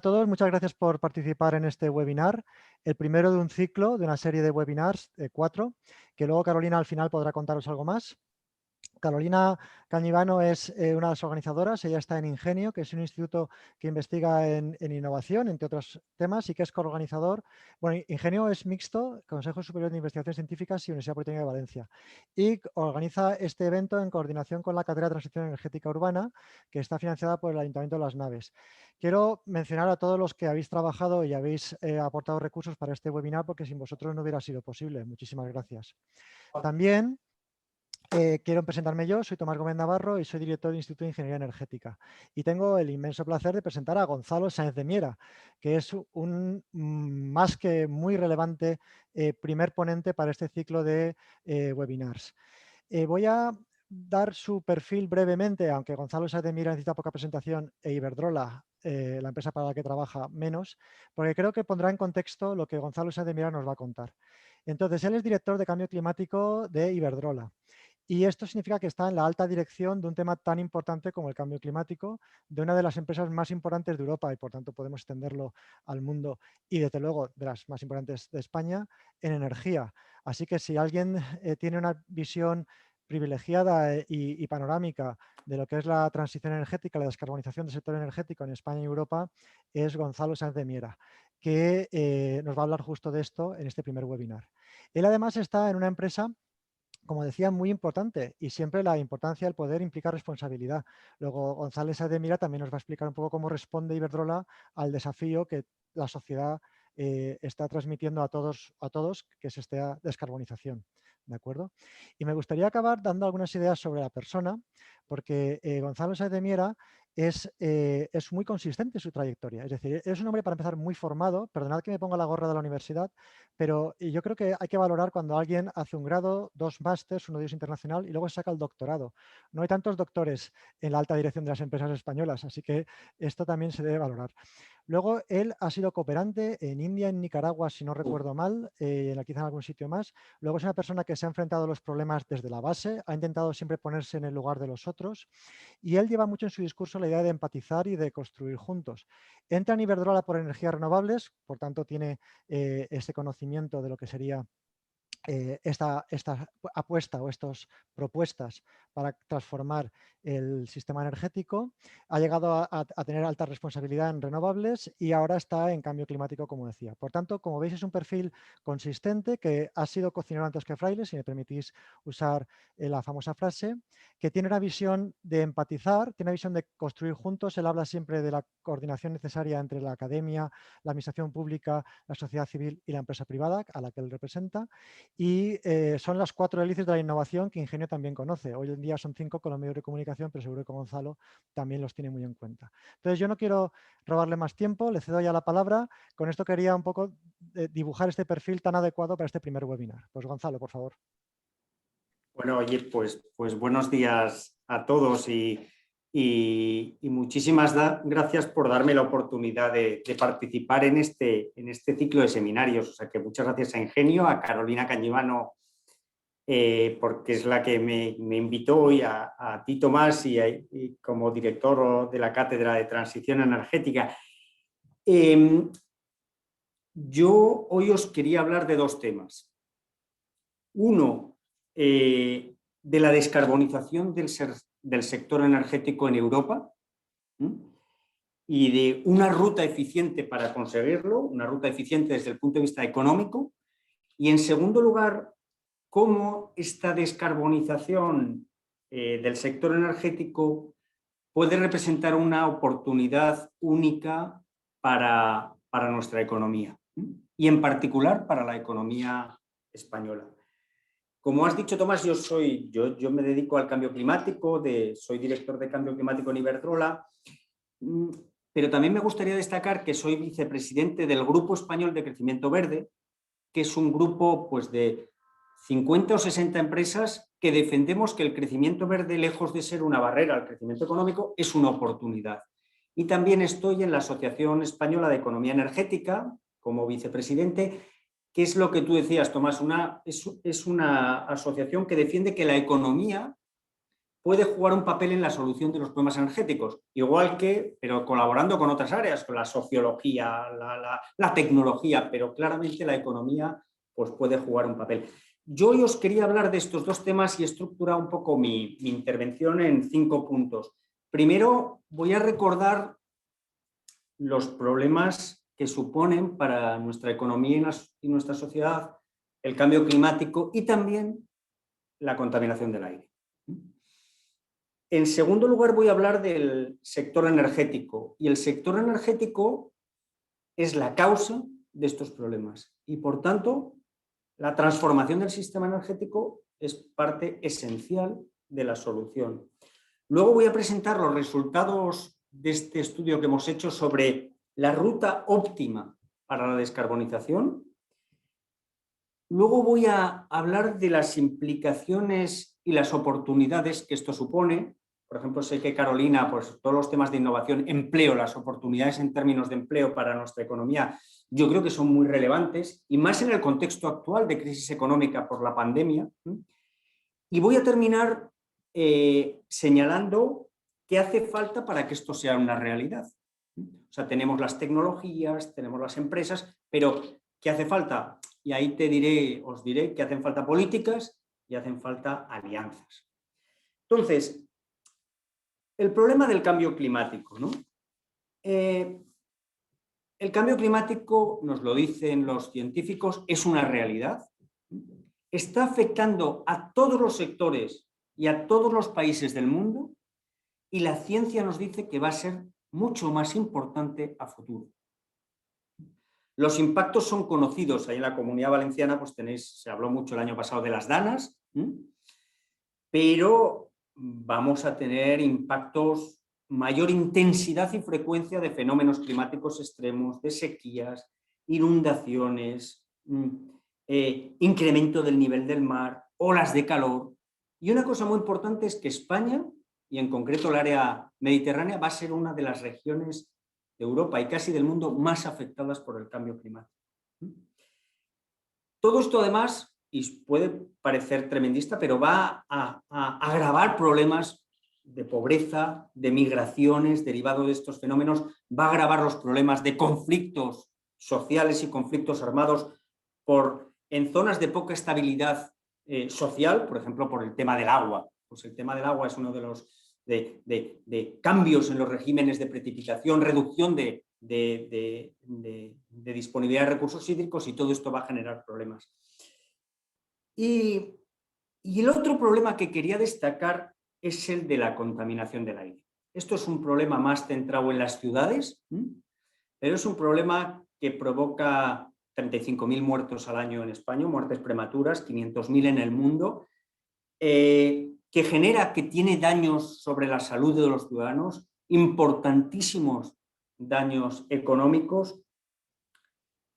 a todos, muchas gracias por participar en este webinar, el primero de un ciclo, de una serie de webinars, 4, que luego Carolina al final podrá contaros algo más. Carolina Cañivano es una de las organizadoras, ella está en Ingenio, que es un instituto que investiga en innovación, entre otros temas, y que es coorganizador. Bueno, Ingenio es mixto, Consejo Superior de Investigaciones Científicas y Universidad Politécnica de Valencia, y organiza este evento en coordinación con la Cátedra de Transición Energética Urbana, que está financiada por el Ayuntamiento de Las Naves. Quiero mencionar a todos los que habéis trabajado y habéis aportado recursos para este webinar, porque sin vosotros no hubiera sido posible. Muchísimas gracias. También quiero presentarme yo, soy Tomás Gómez Navarro y soy director del Instituto de Ingeniería Energética. Y tengo el inmenso placer de presentar a Gonzalo Sáenz de Miera, que es un más que muy relevante primer ponente para este ciclo de webinars. Voy a dar su perfil brevemente, aunque Gonzalo Sáenz de Miera necesita poca presentación e Iberdrola, la empresa para la que trabaja, menos, porque creo que pondrá en contexto lo que Gonzalo Sáenz de Miera nos va a contar. Entonces, él es director de cambio climático de Iberdrola. Y esto significa que está en la alta dirección de un tema tan importante como el cambio climático, de una de las empresas más importantes de Europa y por tanto podemos extenderlo al mundo y desde luego de las más importantes de España en energía. Así que si alguien tiene una visión privilegiada y panorámica de lo que es la transición energética, la descarbonización del sector energético en España y Europa, es Gonzalo Sáenz de Miera, que nos va a hablar justo de esto en este primer webinar. Él además está en una empresa, como decía, muy importante y siempre la importancia del poder implica responsabilidad. Luego González Sáenz de Miera también nos va a explicar un poco cómo responde Iberdrola al desafío que la sociedad está transmitiendo a todos, que es esta descarbonización. ¿De acuerdo? Y me gustaría acabar dando algunas ideas sobre la persona, porque Gonzalo Sáenz de Miera es muy consistente en su trayectoria. Es decir, es un hombre, para empezar, muy formado. Perdonad que me ponga la gorra de la universidad, pero yo creo que hay que valorar cuando alguien hace un grado, 2 másters, uno de ellos internacional, y luego saca el doctorado. No hay tantos doctores en la alta dirección de las empresas españolas, así que esto también se debe valorar. Luego, él ha sido cooperante en India, en Nicaragua, si no recuerdo mal, quizá en algún sitio más. Luego es una persona que se ha enfrentado a los problemas desde la base, ha intentado siempre ponerse en el lugar de los otros, y él lleva mucho en su discurso la idea de empatizar y de construir juntos. Entra en Iberdrola por energías renovables, por tanto tiene este conocimiento de lo que sería esta apuesta o estas propuestas para transformar el sistema energético. Ha llegado a tener alta responsabilidad en renovables y ahora está en cambio climático, como decía. Por tanto, como veis, es un perfil consistente que ha sido cocinero antes que fraile, si me permitís usar la famosa frase, que tiene una visión de empatizar, tiene una visión de construir juntos. Él habla siempre de la coordinación necesaria entre la academia, la administración pública, la sociedad civil y la empresa privada a la que él representa. Y son las 4 hélices de la innovación que Ingenio también conoce. Hoy en día son 5 con los medios de comunicación, pero seguro que Gonzalo también los tiene muy en cuenta. Entonces, yo no quiero robarle más tiempo, le cedo ya la palabra. Con esto quería un poco dibujar este perfil tan adecuado para este primer webinar. Pues Gonzalo, por favor. Bueno, oye, pues buenos días a todos y muchísimas gracias por darme la oportunidad de participar en este ciclo de seminarios. O sea que muchas gracias a Ingenio, a Carolina Cañivano, porque es la que me invitó, y a ti, Tomás, y como director de la Cátedra de Transición Energética. Yo hoy os quería hablar de 2 temas. Uno, de la descarbonización del sector energético en Europa, y de una ruta eficiente para conseguirlo, una ruta eficiente desde el punto de vista económico. Y en segundo lugar, cómo esta descarbonización del sector energético puede representar una oportunidad única para nuestra economía, y en particular para la economía española. Como has dicho, Tomás, yo me dedico al cambio climático, soy director de cambio climático en Iberdrola, pero también me gustaría destacar que soy vicepresidente del Grupo Español de Crecimiento Verde, que es un grupo, pues, de 50 o 60 empresas que defendemos que el crecimiento verde, lejos de ser una barrera al crecimiento económico, es una oportunidad. Y también estoy en la Asociación Española de Economía Energética como vicepresidente, que es lo que tú decías, Tomás, es una asociación que defiende que la economía puede jugar un papel en la solución de los problemas energéticos, igual que, pero colaborando con otras áreas, con la sociología, la tecnología, pero claramente la economía pues, puede jugar un papel. Yo hoy os quería hablar de estos dos temas y he estructurado un poco mi intervención en 5 puntos. Primero, voy a recordar los problemas que suponen para nuestra economía y nuestra sociedad el cambio climático y también la contaminación del aire. En segundo lugar, voy a hablar del sector energético. Y el sector energético es la causa de estos problemas. Y, por tanto, la transformación del sistema energético es parte esencial de la solución. Luego voy a presentar los resultados de este estudio que hemos hecho sobre la ruta óptima para la descarbonización. Luego voy a hablar de las implicaciones y las oportunidades que esto supone. Por ejemplo, sé que Carolina, pues todos los temas de innovación, empleo, las oportunidades en términos de empleo para nuestra economía, yo creo que son muy relevantes y más en el contexto actual de crisis económica por la pandemia. Y voy a terminar señalando qué hace falta para que esto sea una realidad. O sea, tenemos las tecnologías, tenemos las empresas, pero ¿qué hace falta? Y ahí os diré que hacen falta políticas y hacen falta alianzas. Entonces, el problema del cambio climático, ¿no? El cambio climático, nos lo dicen los científicos, es una realidad. Está afectando a todos los sectores y a todos los países del mundo y la ciencia nos dice que va a ser mucho más importante a futuro. Los impactos son conocidos. Ahí en la Comunidad Valenciana pues se habló mucho el año pasado de las danas, pero vamos a tener impactos, mayor intensidad y frecuencia de fenómenos climáticos extremos, de sequías, inundaciones, incremento del nivel del mar, olas de calor. Y una cosa muy importante es que España, y en concreto el área mediterránea, va a ser una de las regiones de Europa y casi del mundo más afectadas por el cambio climático. Todo esto además, y puede parecer tremendista, pero va a agravar problemas de pobreza, de migraciones derivado de estos fenómenos, va a agravar los problemas de conflictos sociales y conflictos armados en zonas de poca estabilidad social, por ejemplo, por el tema del agua. Pues el tema del agua es uno de los de cambios en los regímenes de precipitación, reducción de disponibilidad de recursos hídricos y todo esto va a generar problemas. Y el otro problema que quería destacar es el de la contaminación del aire. Esto es un problema más centrado en las ciudades, pero es un problema que provoca 35.000 muertos al año en España, muertes prematuras, 500.000 en el mundo, que genera, que tiene daños sobre la salud de los ciudadanos, importantísimos daños económicos.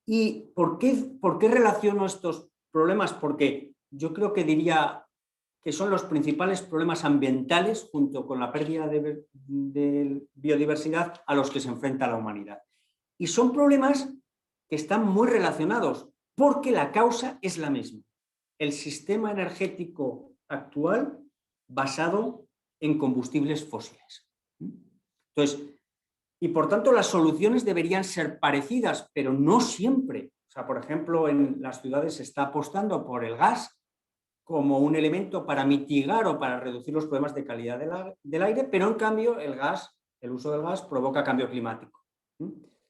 ¿Y por qué relaciono estos problemas? Porque yo creo que diría que son los principales problemas ambientales, junto con la pérdida de biodiversidad, a los que se enfrenta la humanidad. Y son problemas que están muy relacionados, porque la causa es la misma. El sistema energético actual basado en combustibles fósiles. Entonces, y por tanto las soluciones deberían ser parecidas, pero no siempre. O sea, por ejemplo, en las ciudades se está apostando por el gas como un elemento para mitigar o para reducir los problemas de calidad del aire, pero en cambio el uso del gas provoca cambio climático.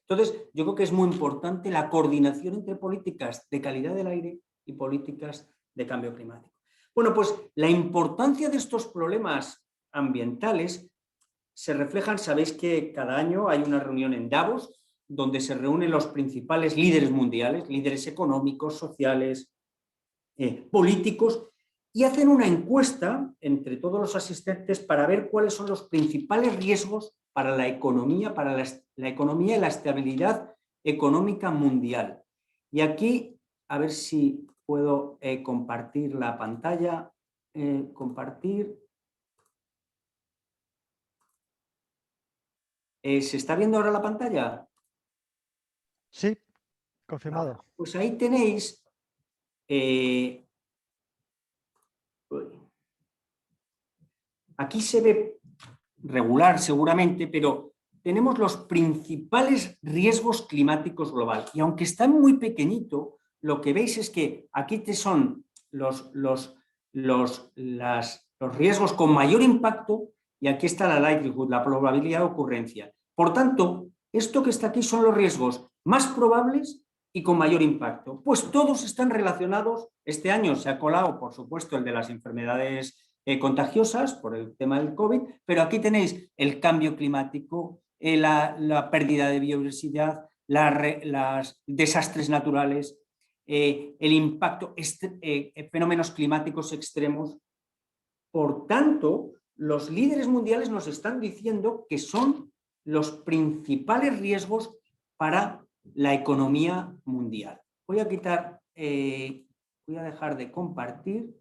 Entonces, yo creo que es muy importante la coordinación entre políticas de calidad del aire y políticas de cambio climático. Bueno, pues la importancia de estos problemas ambientales se reflejan, sabéis que cada año hay una reunión en Davos donde se reúnen los principales líderes mundiales, líderes económicos, sociales, políticos, y hacen una encuesta entre todos los asistentes para ver cuáles son los principales riesgos para la economía y la estabilidad económica mundial. Y aquí, a ver si puedo compartir la pantalla. Compartir. ¿Se está viendo ahora la pantalla? Sí, confirmado. Pues ahí tenéis aquí se ve regular seguramente, pero tenemos los principales riesgos climáticos globales. Y aunque está muy pequeñito, lo que veis es que aquí son los riesgos con mayor impacto y aquí está la likelihood, la probabilidad de ocurrencia. Por tanto, esto que está aquí son los riesgos más probables y con mayor impacto. Pues todos están relacionados. Este año se ha colado, por supuesto, el de las enfermedades contagiosas por el tema del COVID, pero aquí tenéis el cambio climático, la pérdida de biodiversidad, los desastres naturales, el impacto, fenómenos climáticos extremos. Por tanto, los líderes mundiales nos están diciendo que son los principales riesgos para la economía mundial. Voy a dejar de compartir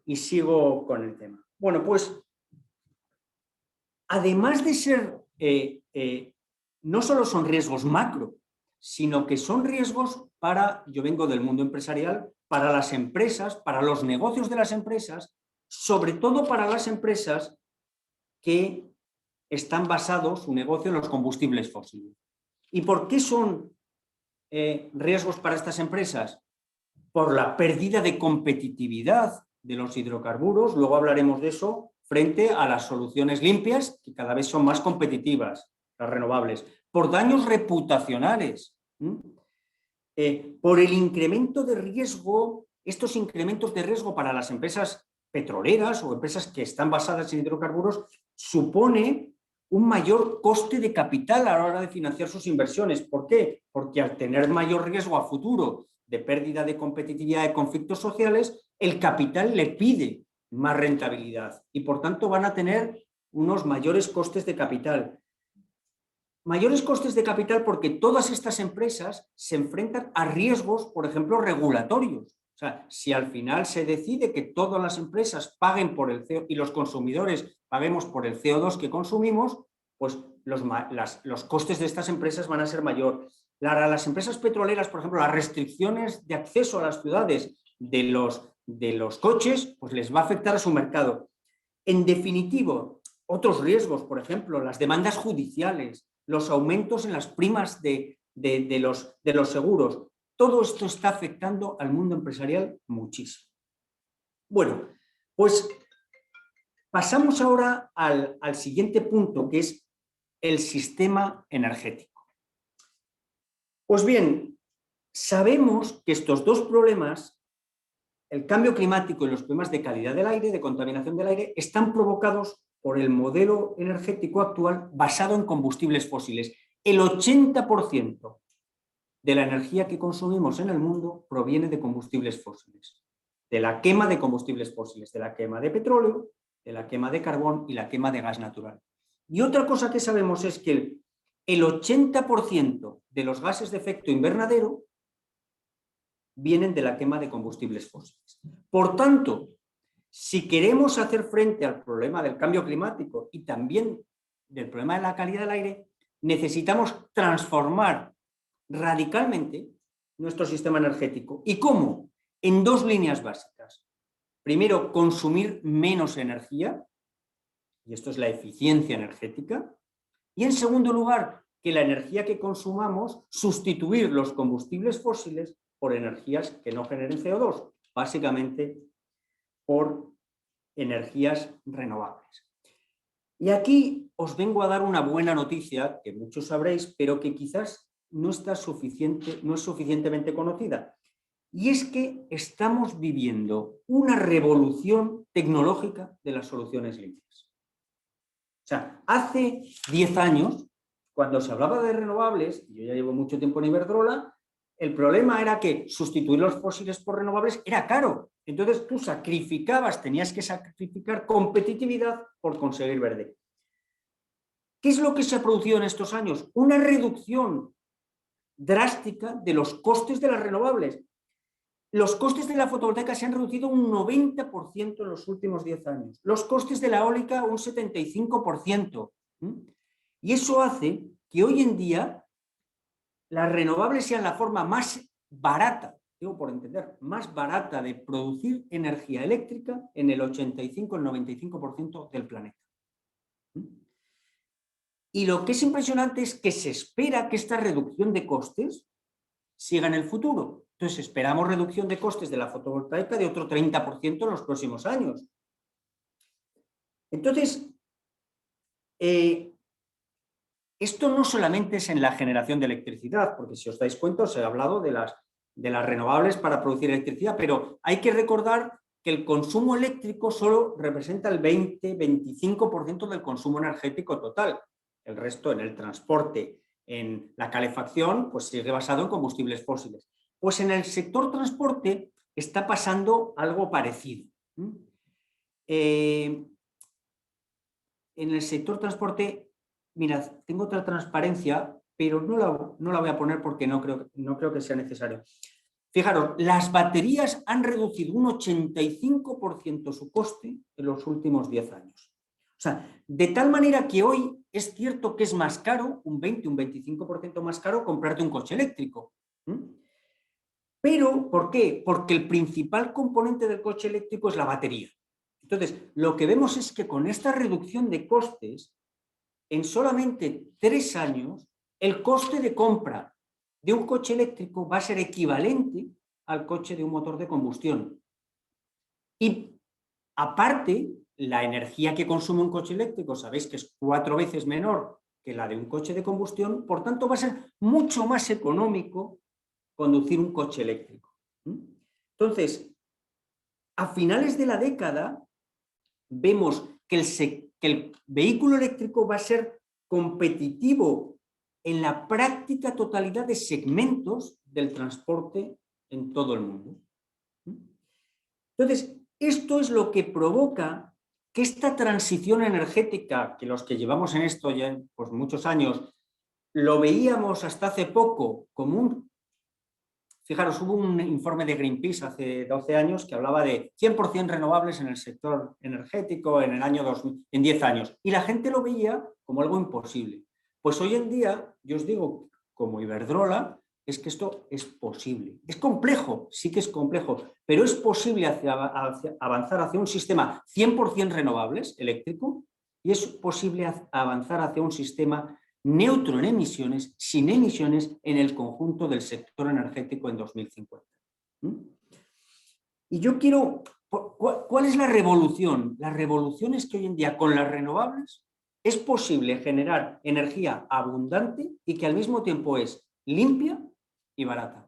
y sigo con el tema. Bueno, pues además de ser, no solo son riesgos macro, sino que son riesgos yo vengo del mundo empresarial, para las empresas, para los negocios de las empresas, sobre todo para las empresas que están basados su negocio en los combustibles fósiles. ¿Y por qué son riesgos para estas empresas? Por la pérdida de competitividad de los hidrocarburos, luego hablaremos de eso, frente a las soluciones limpias, que cada vez son más competitivas, las renovables, por daños reputacionales, por el incremento de riesgo, estos incrementos de riesgo para las empresas petroleras o empresas que están basadas en hidrocarburos, supone un mayor coste de capital a la hora de financiar sus inversiones. ¿Por qué? Porque al tener mayor riesgo a futuro de pérdida de competitividad, de conflictos sociales, el capital le pide más rentabilidad y por tanto van a tener unos mayores costes de capital. Mayores costes de capital porque todas estas empresas se enfrentan a riesgos, por ejemplo, regulatorios. O sea, si al final se decide que todas las empresas paguen por el CO2 y los consumidores paguemos por el CO2 que consumimos, pues los costes de estas empresas van a ser mayor. Las empresas petroleras, por ejemplo, las restricciones de acceso a las ciudades de los coches, pues les va a afectar a su mercado. En definitivo, otros riesgos, por ejemplo, las demandas judiciales, los aumentos en las primas de los seguros. Todo esto está afectando al mundo empresarial muchísimo. Bueno, pues pasamos ahora al siguiente punto, que es el sistema energético. Pues bien, sabemos que estos dos problemas, el cambio climático y los problemas de calidad del aire, de contaminación del aire, están provocados por el modelo energético actual basado en combustibles fósiles. El 80% de la energía que consumimos en el mundo proviene de combustibles fósiles, de la quema de combustibles fósiles, de la quema de petróleo, de la quema de carbón y la quema de gas natural. Y otra cosa que sabemos es que el 80% de los gases de efecto invernadero vienen de la quema de combustibles fósiles. Por tanto, si queremos hacer frente al problema del cambio climático y también del problema de la calidad del aire, necesitamos transformar radicalmente nuestro sistema energético. ¿Y cómo? En dos líneas básicas. Primero, consumir menos energía, y esto es la eficiencia energética. Y en segundo lugar, que la energía que consumamos, sustituir los combustibles fósiles por energías que no generen CO2, básicamente por energías renovables. Y aquí os vengo a dar una buena noticia, que muchos sabréis, pero que quizás no es suficientemente conocida. Y es que estamos viviendo una revolución tecnológica de las soluciones limpias. O sea, hace 10 años, cuando se hablaba de renovables, y yo ya llevo mucho tiempo en Iberdrola, el problema era que sustituir los fósiles por renovables era caro. Entonces tú tenías que sacrificar competitividad por conseguir verde. ¿Qué es lo que se ha producido en estos años? Una reducción drástica de los costes de las renovables. Los costes de la fotovoltaica se han reducido un 90% en los últimos 10 años. Los costes de la eólica un 75%. Y eso hace que hoy en día las renovables sean la forma más barata. digo por entender, más barata de producir energía eléctrica en el 85, el 95% del planeta. Y lo que es impresionante es que se espera que esta reducción de costes siga en el futuro. Entonces, esperamos reducción de costes de la fotovoltaica de otro 30% en los próximos años. Entonces, esto no solamente es en la generación de electricidad, porque si os dais cuenta, os he hablado de las renovables para producir electricidad, pero hay que recordar que el consumo eléctrico solo representa el 20-25% del consumo energético total. El resto en el transporte, en la calefacción, pues sigue basado en combustibles fósiles. Pues en el sector transporte está pasando algo parecido. En el sector transporte, mirad, tengo otra transparencia, pero no la voy a poner porque no creo que sea necesario. Fijaros, las baterías han reducido un 85% su coste en los últimos 10 años. O sea, de tal manera que hoy es cierto que es más caro, un 20, un 25% más caro comprarte un coche eléctrico. Pero, ¿por qué? Porque el principal componente del coche eléctrico es la batería. Entonces, lo que vemos es que con esta reducción de costes, en solamente 3 años, el coste de compra de un coche eléctrico va a ser equivalente al coche de un motor de combustión. Y aparte, la energía que consume un coche eléctrico, sabéis que es 4 veces menor que la de un coche de combustión, por tanto va a ser mucho más económico conducir un coche eléctrico. Entonces, a finales de la década, vemos que el vehículo eléctrico va a ser competitivo en la práctica totalidad de segmentos del transporte en todo el mundo. Entonces, esto es lo que provoca que esta transición energética, que los que llevamos en esto ya pues, muchos años, lo veíamos hasta hace poco como un... Fijaros, hubo un informe de Greenpeace hace 12 años que hablaba de 100% renovables en el sector energético en el año 2000, en 10 años. Y la gente lo veía como algo imposible. Pues hoy en día, yo os digo, como Iberdrola, es que esto es posible. Es complejo, sí que es complejo, pero es posible avanzar hacia un sistema 100% renovables, eléctrico, y es posible avanzar hacia un sistema neutro en emisiones, sin emisiones en el conjunto del sector energético en 2050. Y yo quiero... ¿Cuál es la revolución? La revolución es que hoy en día con las renovables es posible generar energía abundante y que al mismo tiempo es limpia y barata.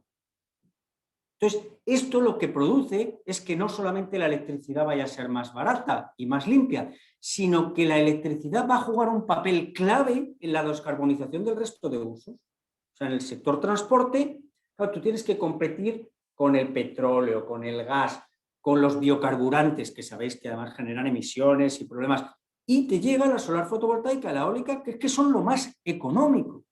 Entonces, esto lo que produce es que no solamente la electricidad vaya a ser más barata y más limpia, sino que la electricidad va a jugar un papel clave en la descarbonización del resto de usos. O sea, en el sector transporte, claro, tú tienes que competir con el petróleo, con el gas, con los biocarburantes, que sabéis que además generan emisiones y problemas, y te llega la solar fotovoltaica, la eólica, que es que son lo más económico.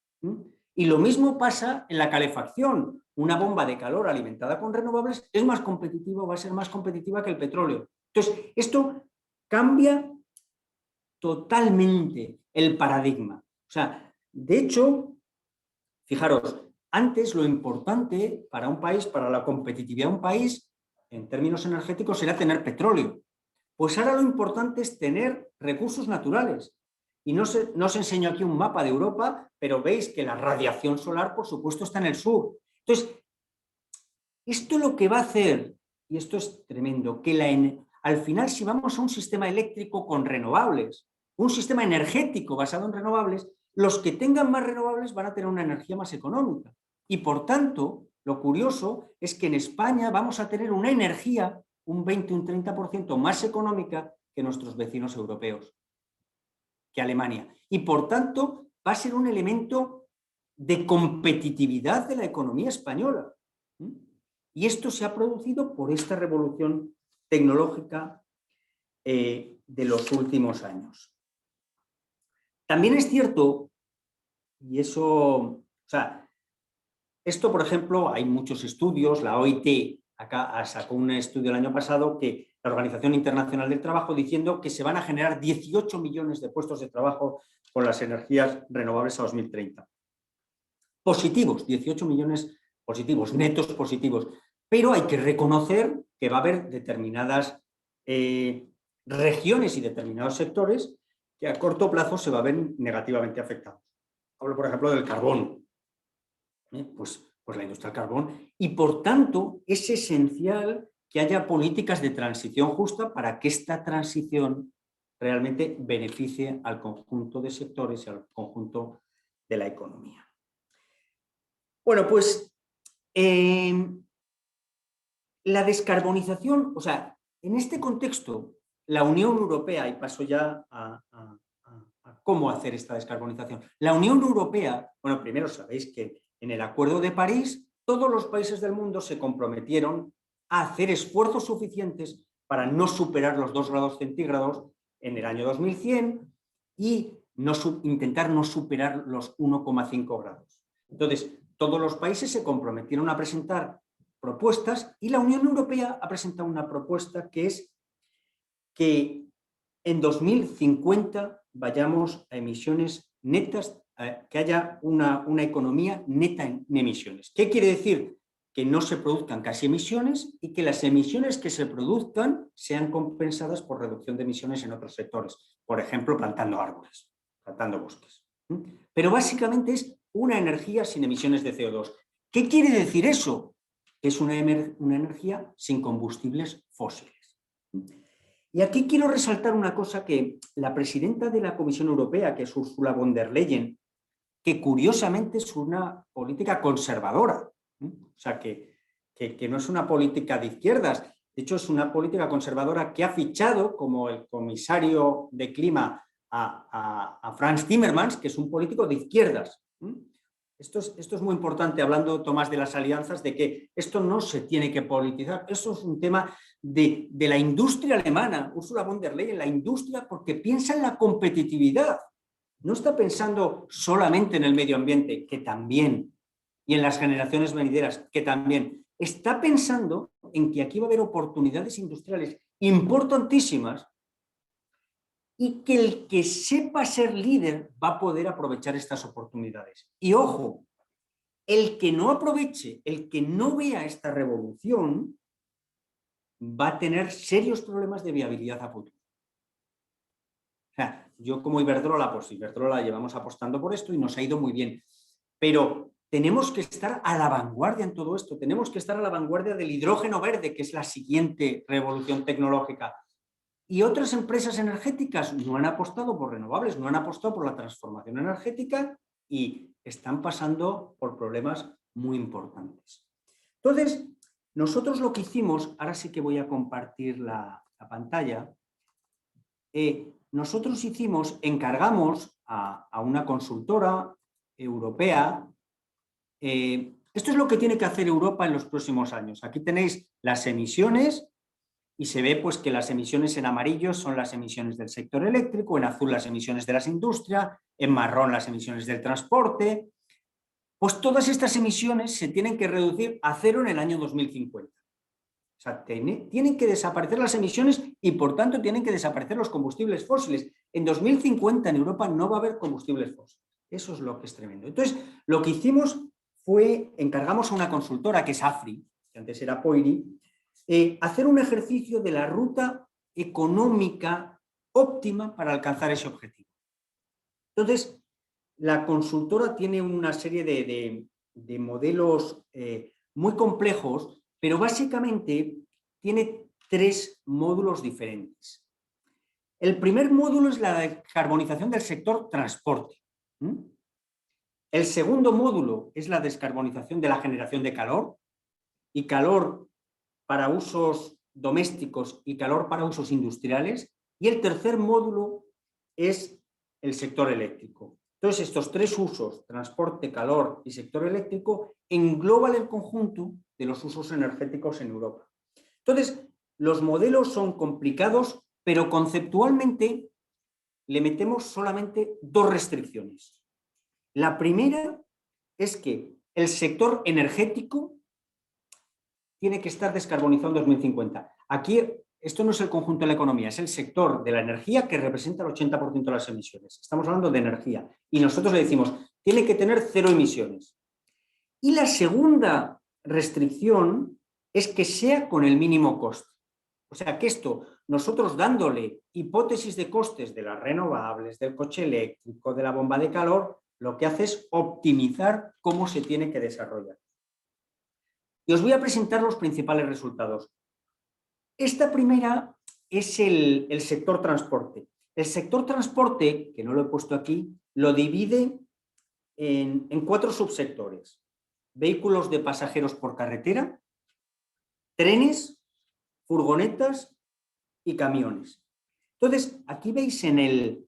Y lo mismo pasa en la calefacción. Una bomba de calor alimentada con renovables es más competitiva, va a ser más competitiva que el petróleo. Entonces, esto cambia totalmente el paradigma. O sea, de hecho, fijaros, antes lo importante para un país, para la competitividad de un país, en términos energéticos, era tener petróleo. Pues ahora lo importante es tener recursos naturales. Y no os enseño aquí un mapa de Europa, pero veis que la radiación solar, por supuesto, está en el sur. Entonces, esto lo que va a hacer, y esto es tremendo, que al final si vamos a un sistema eléctrico con renovables, un sistema energético basado en renovables, los que tengan más renovables van a tener una energía más económica. Y por tanto, lo curioso es que en España vamos a tener una energía un 20, un 30% más económica que nuestros vecinos europeos, que Alemania. Y por tanto, va a ser un elemento de competitividad de la economía española. Y esto se ha producido por esta revolución tecnológica de los últimos años. También es cierto, y eso, o sea, esto, por ejemplo, hay muchos estudios, la OIT acá sacó un estudio el año pasado, que la Organización Internacional del Trabajo, diciendo que se van a generar 18 millones de puestos de trabajo con las energías renovables a 2030. Positivos, 18 millones positivos, netos positivos. pero hay que reconocer que va a haber determinadas regiones y determinados sectores que a corto plazo se va a ver negativamente afectados. Hablo, por ejemplo, del carbón. Pues la industria del carbón. Y, por tanto, es esencial que haya políticas de transición justa para que esta transición realmente beneficie al conjunto de sectores y al conjunto de la economía. Bueno, pues la descarbonización, o sea, en este contexto, la Unión Europea, y paso ya a cómo hacer esta descarbonización. La Unión Europea, bueno, primero sabéis que en el Acuerdo de París todos los países del mundo se comprometieron a hacer esfuerzos suficientes para no superar los 2 grados centígrados en el año 2100 y intentar no superar los 1,5 grados. Entonces, todos los países se comprometieron a presentar propuestas y la Unión Europea ha presentado una propuesta que es que en 2050 vayamos a emisiones netas, que haya una economía neta en emisiones. ¿Qué quiere decir? Que no se produzcan casi emisiones y que las emisiones que se produzcan sean compensadas por reducción de emisiones en otros sectores. Por ejemplo, plantando árboles, plantando bosques. Pero básicamente es una energía sin emisiones de CO2. ¿Qué quiere decir eso? Que es una energía sin combustibles fósiles. Y aquí quiero resaltar una cosa que la presidenta de la Comisión Europea, que es Ursula von der Leyen, que curiosamente es una política conservadora, o sea, que no es una política de izquierdas, de hecho es una política conservadora que ha fichado como el comisario de clima a Franz Timmermans, que es un político de izquierdas. Esto es muy importante, hablando, Tomás, de las alianzas, de que esto no se tiene que politizar. Eso es un tema de la industria alemana, Ursula von der Leyen, la industria, porque piensa en la competitividad. No está pensando solamente en el medio ambiente, que también, y en las generaciones venideras, que también. Está pensando en que aquí va a haber oportunidades industriales importantísimas y que el que sepa ser líder va a poder aprovechar estas oportunidades. Y ojo, el que no aproveche, el que no vea esta revolución, va a tener serios problemas de viabilidad a futuro. O sea, yo como Iberdrola, pues Iberdrola llevamos apostando por esto y nos ha ido muy bien. Pero tenemos que estar a la vanguardia en todo esto, tenemos que estar a la vanguardia del hidrógeno verde, que es la siguiente revolución tecnológica. Y otras empresas energéticas no han apostado por renovables, no han apostado por la transformación energética y están pasando por problemas muy importantes. Entonces, nosotros lo que hicimos, ahora sí que voy a compartir la pantalla, nosotros encargamos a una consultora europea. Esto es lo que tiene que hacer Europa en los próximos años. Aquí tenéis las emisiones y se ve pues, que las emisiones en amarillo son las emisiones del sector eléctrico, en azul las emisiones de las industrias, en marrón las emisiones del transporte. Pues todas estas emisiones se tienen que reducir a 0 en el año 2050. O sea, tienen que desaparecer las emisiones y, por tanto, tienen que desaparecer los combustibles fósiles. En 2050 en Europa no va a haber combustibles fósiles. Eso es lo que es tremendo. Entonces, lo que hicimos fue, encargamos a una consultora que es AFRI, que antes era POIRI, hacer un ejercicio de la ruta económica óptima para alcanzar ese objetivo. Entonces, la consultora tiene una serie de modelos muy complejos, pero básicamente tiene 3 módulos diferentes. El primer módulo es la descarbonización del sector transporte. El segundo módulo es la descarbonización de la generación de calor, y calor para usos domésticos y calor para usos industriales. Y el tercer módulo es el sector eléctrico. Entonces, estos 3 usos, transporte, calor y sector eléctrico, engloban el conjunto de los usos energéticos en Europa. Entonces, los modelos son complicados, pero conceptualmente le metemos solamente 2 restricciones. La primera es que el sector energético tiene que estar descarbonizado en 2050. Aquí, esto no es el conjunto de la economía, es el sector de la energía que representa el 80% de las emisiones. Estamos hablando de energía. Y nosotros le decimos, tiene que tener 0 emisiones. Y la segunda restricción es que sea con el mínimo coste. O sea, que esto, nosotros dándole hipótesis de costes de las renovables, del coche eléctrico, de la bomba de calor, lo que hace es optimizar cómo se tiene que desarrollar. Y os voy a presentar los principales resultados. Esta primera es el sector transporte. El sector transporte, que no lo he puesto aquí, lo divide en 4 subsectores. Vehículos de pasajeros por carretera, trenes, furgonetas y camiones. Entonces, aquí veis en el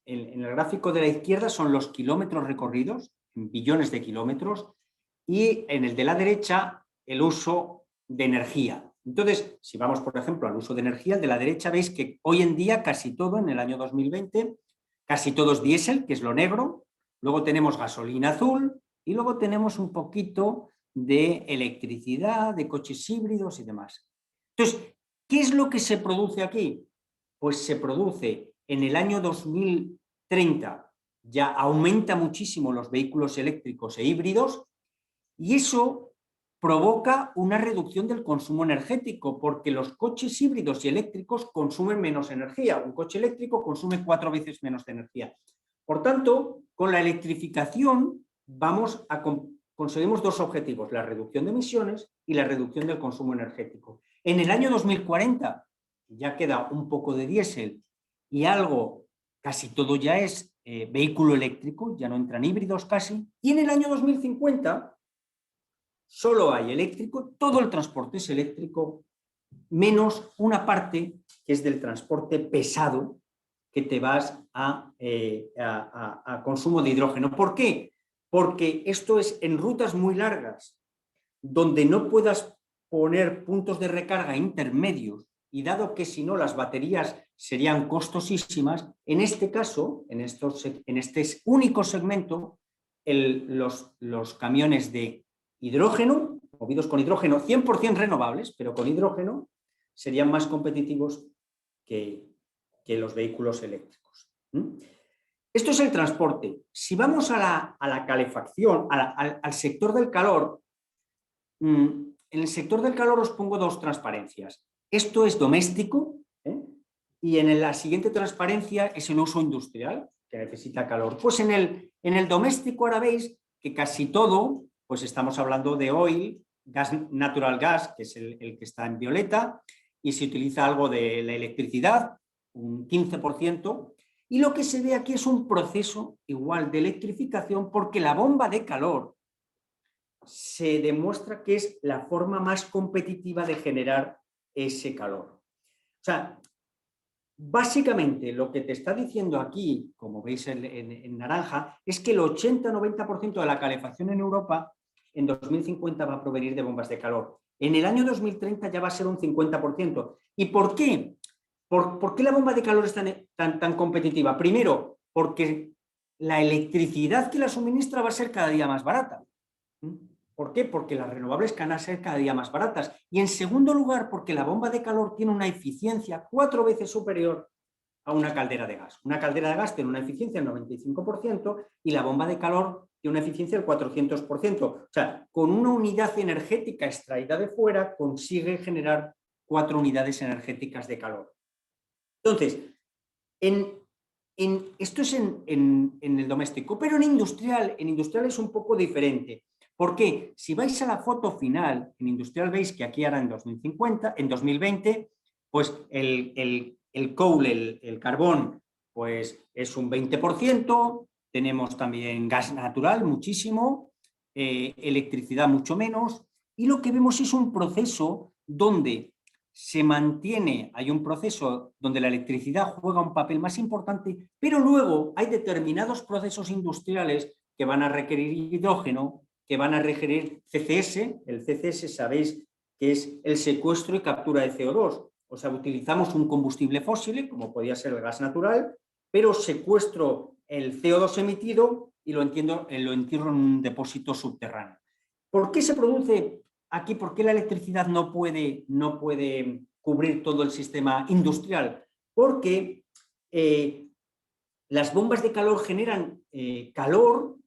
gráfico de la izquierda son los kilómetros recorridos, en billones de kilómetros, y en el de la derecha el uso de energía. Entonces, si vamos, por ejemplo, al uso de energía, el de la derecha veis que hoy en día casi todo, en el año 2020, casi todo es diésel, que es lo negro, luego tenemos gasolina azul y luego tenemos un poquito de electricidad, de coches híbridos y demás. Entonces, ¿qué es lo que se produce aquí? Pues se produce en el año 2030, ya aumenta muchísimo los vehículos eléctricos e híbridos y eso provoca una reducción del consumo energético porque los coches híbridos y eléctricos consumen menos energía. Un coche eléctrico consume 4 veces menos de energía. Por tanto, con la electrificación conseguimos 2 objetivos, la reducción de emisiones y la reducción del consumo energético. En el año 2040 ya queda un poco de diésel y algo, casi todo ya es vehículo eléctrico, ya no entran híbridos casi, y en el año 2050 solo hay eléctrico, todo el transporte es eléctrico, menos una parte que es del transporte pesado, que te vas a consumo de hidrógeno. ¿Por qué? Porque esto es en rutas muy largas, donde no puedas poner puntos de recarga intermedios, y dado que si no las baterías serían costosísimas, en este caso, en este único segmento, los camiones de hidrógeno, movidos con hidrógeno, 100% renovables, pero con hidrógeno, serían más competitivos que los vehículos eléctricos. Esto es el transporte. Si vamos a la calefacción, al sector del calor, en el sector del calor os pongo 2 transparencias. Esto es doméstico, y en la siguiente transparencia es el uso industrial, que necesita calor. Pues en el doméstico ahora veis que casi todo, pues estamos hablando de oil, natural gas, que es el que está en violeta, y se utiliza algo de la electricidad, un 15%, y lo que se ve aquí es un proceso igual de electrificación porque la bomba de calor se demuestra que es la forma más competitiva de generar ese calor. O sea, básicamente lo que te está diciendo aquí, como veis en naranja, es que el 80-90% de la calefacción en Europa en 2050 va a provenir de bombas de calor. En el año 2030 ya va a ser un 50%. ¿Y por qué? ¿Por qué la bomba de calor es tan competitiva? Primero, porque la electricidad que la suministra va a ser cada día más barata. ¿Por qué? Porque las renovables van a ser cada día más baratas. Y en segundo lugar, porque la bomba de calor tiene una eficiencia 4 veces superior a una caldera de gas. Una caldera de gas tiene una eficiencia del 95% y la bomba de calor tiene una eficiencia del 400%. O sea, con una unidad energética extraída de fuera consigue generar 4 unidades energéticas de calor. Entonces, esto es en el doméstico, pero en industrial es un poco diferente. ¿Por qué? Si vais a la foto final, en industrial veis que aquí ahora en 2020, pues el coal, el carbón, pues es un 20%, tenemos también gas natural muchísimo, electricidad mucho menos, y lo que vemos es un proceso donde se mantiene, hay un proceso donde la electricidad juega un papel más importante, pero luego hay determinados procesos industriales que van a requerir hidrógeno, que van a requerir CCS. El CCS sabéis que es el secuestro y captura de CO2. O sea, utilizamos un combustible fósil, como podría ser el gas natural, pero secuestro el CO2 emitido y lo entierro en un depósito subterráneo. ¿Por qué se produce aquí? ¿Por qué la electricidad no puede cubrir todo el sistema industrial? Porque las bombas de calor generan calor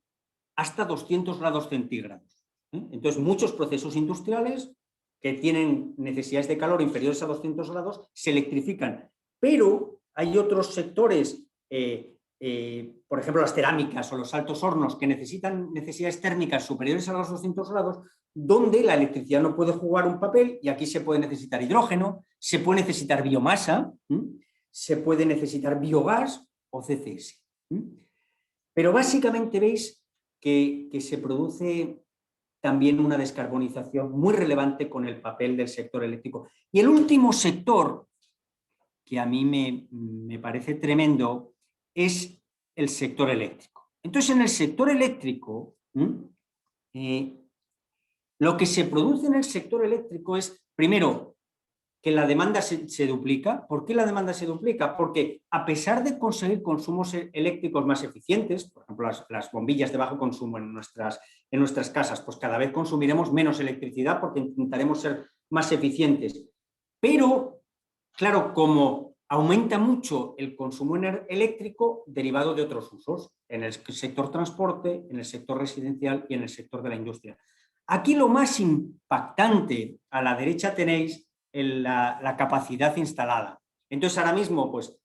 hasta 200 grados centígrados. Entonces, muchos procesos industriales que tienen necesidades de calor inferiores a 200 grados se electrifican. Pero hay otros sectores, por ejemplo, las cerámicas o los altos hornos, que necesitan necesidades térmicas superiores a los 200 grados, donde la electricidad no puede jugar un papel, y aquí se puede necesitar hidrógeno, se puede necesitar biomasa, se puede necesitar biogás o CCS. Pero básicamente veis que se produce también una descarbonización muy relevante con el papel del sector eléctrico. Y el último sector, que a mí me parece tremendo, es el sector eléctrico. Entonces, en el sector eléctrico, lo que se produce en el sector eléctrico es, primero, que la demanda se duplica. ¿Por qué la demanda se duplica? Porque a pesar de conseguir consumos eléctricos más eficientes, por ejemplo, las bombillas de bajo consumo en nuestras casas, pues cada vez consumiremos menos electricidad porque intentaremos ser más eficientes. Pero, claro, como aumenta mucho el consumo eléctrico derivado de otros usos, en el sector transporte, en el sector residencial y en el sector de la industria. Aquí lo más impactante, a la derecha tenéis la capacidad instalada. Entonces, ahora mismo, pues,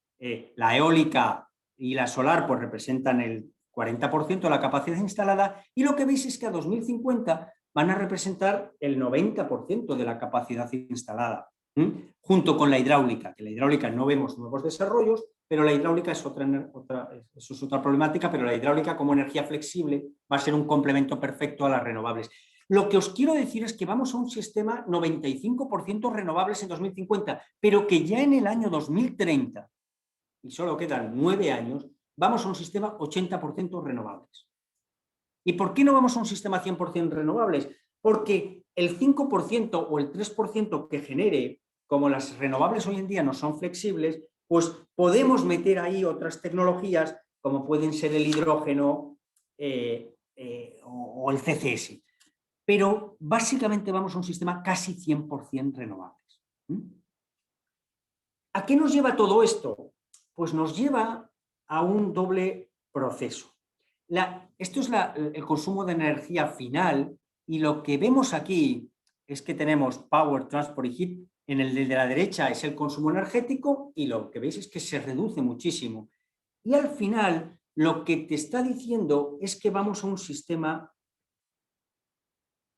la eólica y la solar pues, representan el 40% de la capacidad instalada, y lo que veis es que a 2050 van a representar el 90% de la capacidad instalada, junto con la hidráulica, que la hidráulica no vemos nuevos desarrollos, pero la hidráulica es otra problemática, pero la hidráulica como energía flexible va a ser un complemento perfecto a las renovables. Lo que os quiero decir es que vamos a un sistema 95% renovables en 2050, pero que ya en el año 2030, y solo quedan 9 años, vamos a un sistema 80% renovables. ¿Y por qué no vamos a un sistema 100% renovables? Porque el 5% o el 3% que genere, como las renovables hoy en día no son flexibles, pues podemos meter ahí otras tecnologías como pueden ser el hidrógeno o el CCS. Pero básicamente vamos a un sistema casi 100% renovables. ¿A qué nos lleva todo esto? Pues nos lleva a un doble proceso. Esto es el consumo de energía final, y lo que vemos aquí es que tenemos Power, Transport y Heat. En el de la derecha es el consumo energético, y lo que veis es que se reduce muchísimo. Y al final lo que te está diciendo es que vamos a un sistema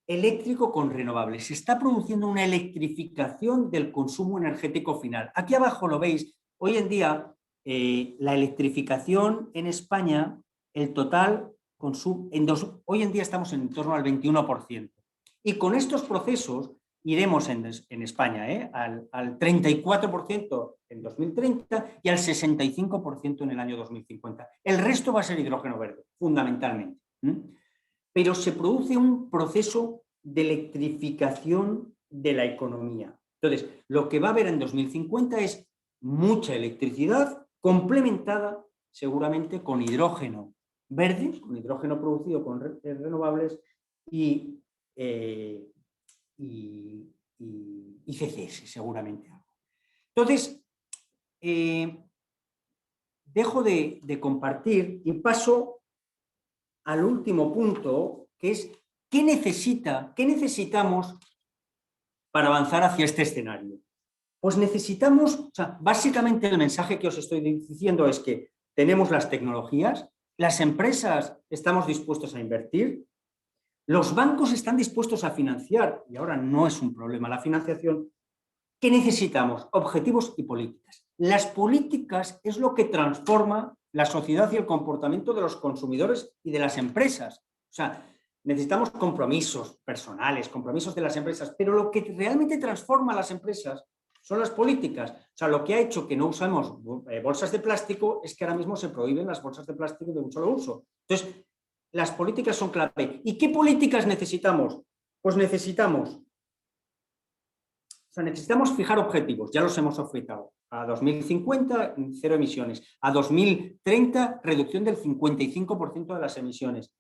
eléctrico con renovables. Se está produciendo una electrificación del consumo energético final. Aquí abajo lo veis. Hoy en día, la electrificación en España, el total consumo, hoy en día estamos en torno al 21%. Y con estos procesos iremos en España al 34% en 2030 y al 65% en el año 2050. El resto va a ser hidrógeno verde, fundamentalmente. Pero se produce un proceso de electrificación de la economía. Entonces, lo que va a haber en 2050 es mucha electricidad complementada seguramente con hidrógeno verde, con hidrógeno producido con renovables y CCS, seguramente. Entonces, dejo de compartir y paso al último punto, que es ¿qué necesitamos para avanzar hacia este escenario? Pues necesitamos, básicamente el mensaje que os estoy diciendo es que tenemos las tecnologías, las empresas estamos dispuestos a invertir, los bancos están dispuestos a financiar, y ahora no es un problema la financiación. ¿Qué necesitamos? Objetivos y políticas. Las políticas es lo que transforma la sociedad y el comportamiento de los consumidores y de las empresas. O sea, necesitamos compromisos personales, compromisos de las empresas, pero lo que realmente transforma a las empresas son las políticas. O sea, lo que ha hecho que no usemos bolsas de plástico es que ahora mismo se prohíben las bolsas de plástico de un solo uso. Entonces, las políticas son clave. ¿Y qué políticas necesitamos? Pues necesitamos fijar objetivos, ya los hemos fijado. A 2050, 0 emisiones. A 2030, reducción del 55% de las emisiones.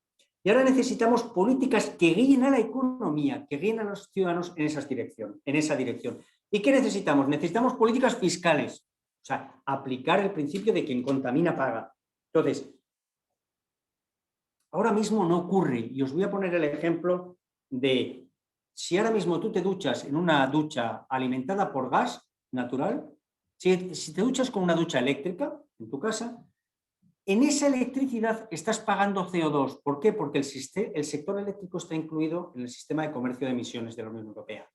Y ahora necesitamos políticas que guíen a la economía, que guíen a los ciudadanos en esa dirección. ¿Y qué necesitamos? Necesitamos políticas fiscales. O sea, aplicar el principio de quien contamina paga. Entonces, ahora mismo no ocurre, y os voy a poner el ejemplo de si ahora mismo tú te duchas en una ducha alimentada por gas natural, si te duchas con una ducha eléctrica en tu casa, en esa electricidad estás pagando CO2. ¿Por qué? Porque el sector eléctrico está incluido en el sistema de comercio de emisiones de la Unión Europea.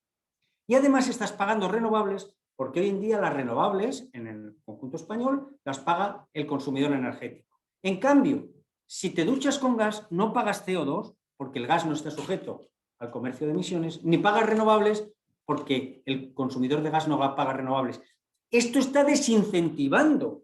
Y además estás pagando renovables, porque hoy en día las renovables en el conjunto español las paga el consumidor energético. En cambio, si te duchas con gas, no pagas CO2, porque el gas no está sujeto al comercio de emisiones, ni pagas renovables, porque el consumidor de gas no paga renovables. Esto está desincentivando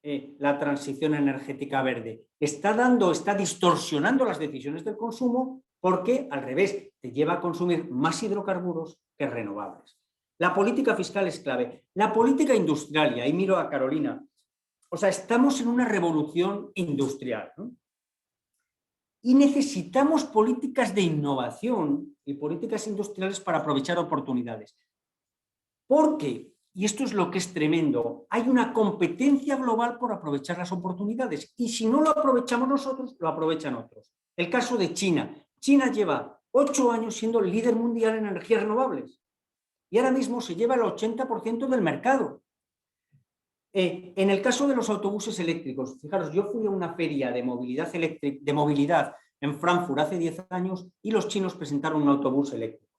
la transición energética verde. Está distorsionando las decisiones del consumo, porque al revés, te lleva a consumir más hidrocarburos que renovables. La política fiscal es clave. La política industrial, y ahí miro a Carolina, o sea, estamos en una revolución industrial, ¿no? Y necesitamos políticas de innovación y políticas industriales para aprovechar oportunidades. Porque, y esto es lo que es tremendo, hay una competencia global por aprovechar las oportunidades. Y si no lo aprovechamos nosotros, lo aprovechan otros. El caso de China. China lleva 8 años siendo el líder mundial en energías renovables. Y ahora mismo se lleva el 80% del mercado. En el caso de los autobuses eléctricos, fijaros, yo fui a una feria de movilidad en Frankfurt hace 10 años y los chinos presentaron un autobús eléctrico.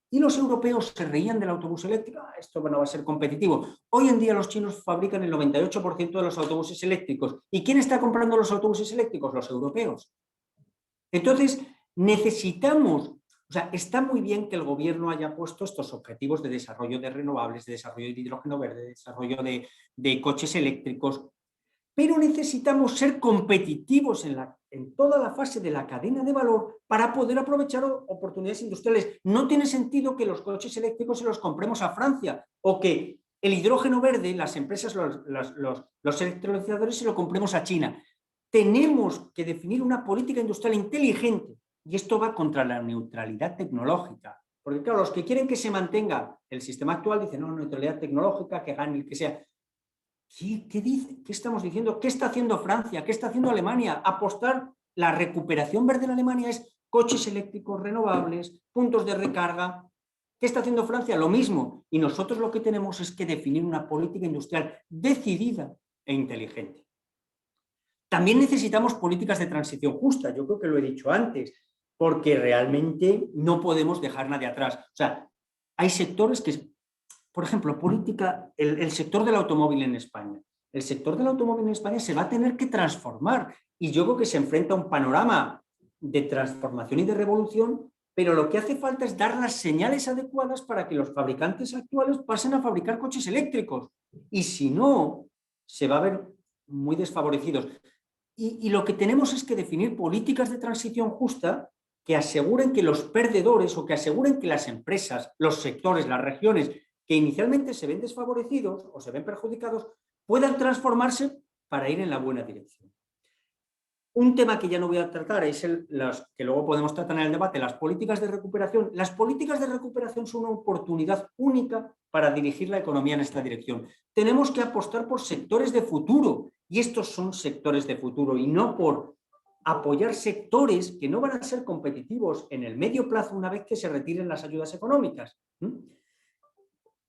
Y los europeos se reían del autobús eléctrico. Esto no va a ser competitivo. Hoy en día los chinos fabrican el 98% de los autobuses eléctricos. ¿Y quién está comprando los autobuses eléctricos? Los europeos. Entonces, necesitamos, o sea, está muy bien que el gobierno haya puesto estos objetivos de desarrollo de renovables, de desarrollo de hidrógeno verde, de desarrollo de coches eléctricos, pero necesitamos ser competitivos en toda la fase de la cadena de valor para poder aprovechar oportunidades industriales. No tiene sentido que los coches eléctricos se los compremos a Francia o que el hidrógeno verde, las empresas, los electrolizadores se lo compremos a China. Tenemos que definir una política industrial inteligente y esto va contra la neutralidad tecnológica. Porque claro, los que quieren que se mantenga el sistema actual dicen, no, neutralidad tecnológica, que gane el que sea. ¿Qué dice? ¿Qué estamos diciendo? ¿Qué está haciendo Francia? ¿Qué está haciendo Alemania? Apostar la recuperación verde en Alemania es coches eléctricos renovables, puntos de recarga. ¿Qué está haciendo Francia? Lo mismo. Y nosotros lo que tenemos es que definir una política industrial decidida e inteligente. También necesitamos políticas de transición justa. Yo creo que lo he dicho antes, porque realmente no podemos dejar nadie atrás. O sea, hay sectores que... Por ejemplo, el sector del automóvil en España. El sector del automóvil en España se va a tener que transformar y yo creo que se enfrenta a un panorama de transformación y de revolución, pero lo que hace falta es dar las señales adecuadas para que los fabricantes actuales pasen a fabricar coches eléctricos y si no, se va a ver muy desfavorecidos. Y lo que tenemos es que definir políticas de transición justa que aseguren que los perdedores o que aseguren que las empresas, los sectores, las regiones que inicialmente se ven desfavorecidos o se ven perjudicados, puedan transformarse para ir en la buena dirección. Un tema que ya no voy a tratar es que luego podemos tratar en el debate, las políticas de recuperación. Las políticas de recuperación son una oportunidad única para dirigir la economía en esta dirección. Tenemos que apostar por sectores de futuro y estos son sectores de futuro y no por apoyar sectores que no van a ser competitivos en el medio plazo una vez que se retiren las ayudas económicas.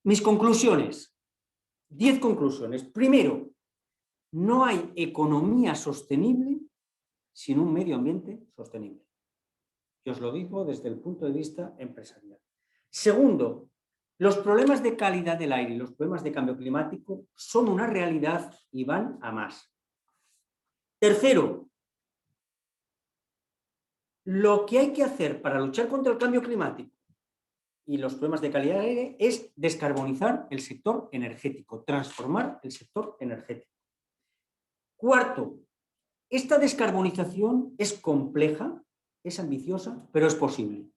Mis conclusiones, 10 conclusiones. Primero, no hay economía sostenible sin un medio ambiente sostenible. Yo os lo digo desde el punto de vista empresarial. Segundo, los problemas de calidad del aire y los problemas de cambio climático son una realidad y van a más. Tercero, lo que hay que hacer para luchar contra el cambio climático y los problemas de calidad del aire es descarbonizar el sector energético, transformar el sector energético. Cuarto, esta descarbonización es compleja, es ambiciosa, pero es posible.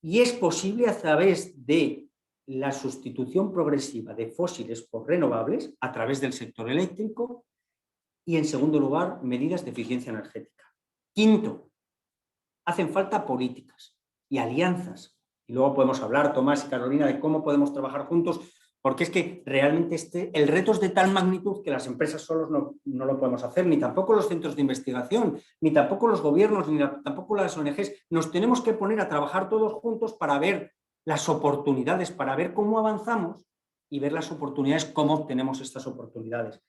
Y es posible a través de la sustitución progresiva de fósiles por renovables a través del sector eléctrico y, en segundo lugar, medidas de eficiencia energética. Quinto, hacen falta políticas y alianzas. Y luego podemos hablar, Tomás y Carolina, de cómo podemos trabajar juntos Porque es que realmente el reto es de tal magnitud que las empresas solos no lo podemos hacer, ni tampoco los centros de investigación, ni tampoco los gobiernos, ni tampoco las ONGs. Nos tenemos que poner a trabajar todos juntos para ver las oportunidades, para ver cómo avanzamos y ver las oportunidades, cómo obtenemos estas oportunidades.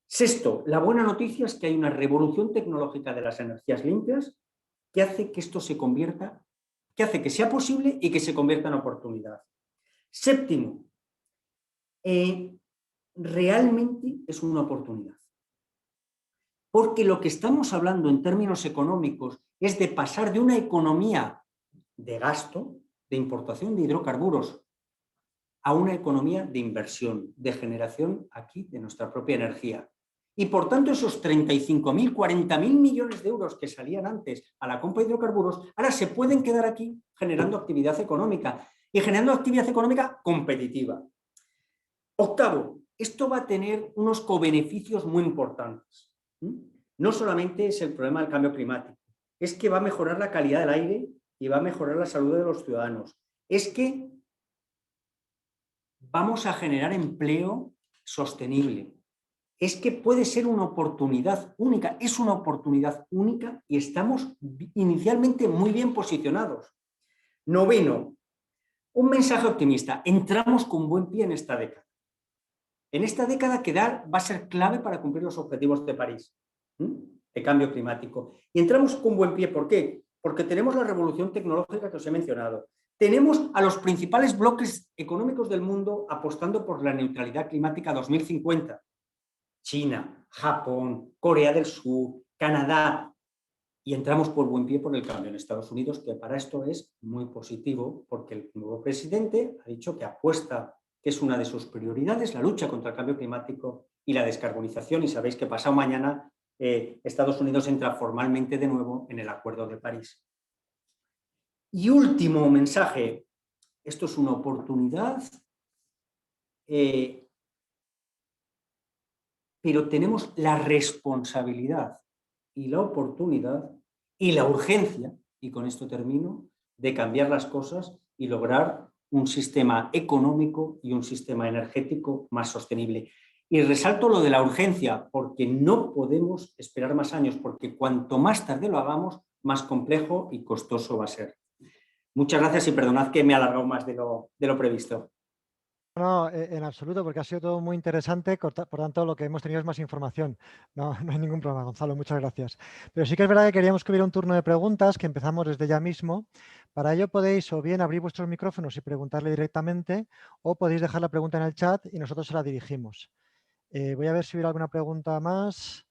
Sexto, la buena noticia es que hay una revolución tecnológica de las energías limpias que hace que esto se convierta, que hace que sea posible y que se convierta en oportunidad. Séptimo, realmente es una oportunidad. Porque lo que estamos hablando en términos económicos es de pasar de una economía de gasto, de importación de hidrocarburos, a una economía de inversión, de generación aquí de nuestra propia energía. Y por tanto esos 35.000, 40.000 millones de euros que salían antes a la compra de hidrocarburos, ahora se pueden quedar aquí generando actividad económica y generando actividad económica competitiva. Octavo, esto va a tener unos cobeneficios muy importantes. No solamente es el problema del cambio climático, es que va a mejorar la calidad del aire y va a mejorar la salud de los ciudadanos. Es que vamos a generar empleo sostenible. Es que puede ser una oportunidad única, es una oportunidad única y estamos inicialmente muy bien posicionados. Noveno, un mensaje optimista. Entramos con buen pie en esta década. En esta década que va a ser clave para cumplir los objetivos de París, de cambio climático. Y entramos con buen pie, ¿por qué? Porque tenemos la revolución tecnológica que os he mencionado. Tenemos a los principales bloques económicos del mundo apostando por la neutralidad climática 2050. China, Japón, Corea del Sur, Canadá. Y entramos por buen pie por el cambio en Estados Unidos, que para esto es muy positivo, porque el nuevo presidente ha dicho que apuesta, que es una de sus prioridades, la lucha contra el cambio climático y la descarbonización. Y sabéis que pasado mañana Estados Unidos entra formalmente de nuevo en el Acuerdo de París. Y último mensaje, esto es una oportunidad, pero tenemos la responsabilidad y la oportunidad y la urgencia, y con esto termino, de cambiar las cosas y lograr un sistema económico y un sistema energético más sostenible. Y resalto lo de la urgencia, porque no podemos esperar más años, porque cuanto más tarde lo hagamos, más complejo y costoso va a ser. Muchas gracias y perdonad que me he alargado más de lo previsto. No, en absoluto, porque ha sido todo muy interesante, por tanto lo que hemos tenido es más información. No, no hay ningún problema, Gonzalo, muchas gracias. Pero sí que es verdad que queríamos que hubiera un turno de preguntas, que empezamos desde ya mismo. Para ello podéis o bien abrir vuestros micrófonos y preguntarle directamente, o podéis dejar la pregunta en el chat y nosotros se la dirigimos. Voy a ver si hubiera alguna pregunta más.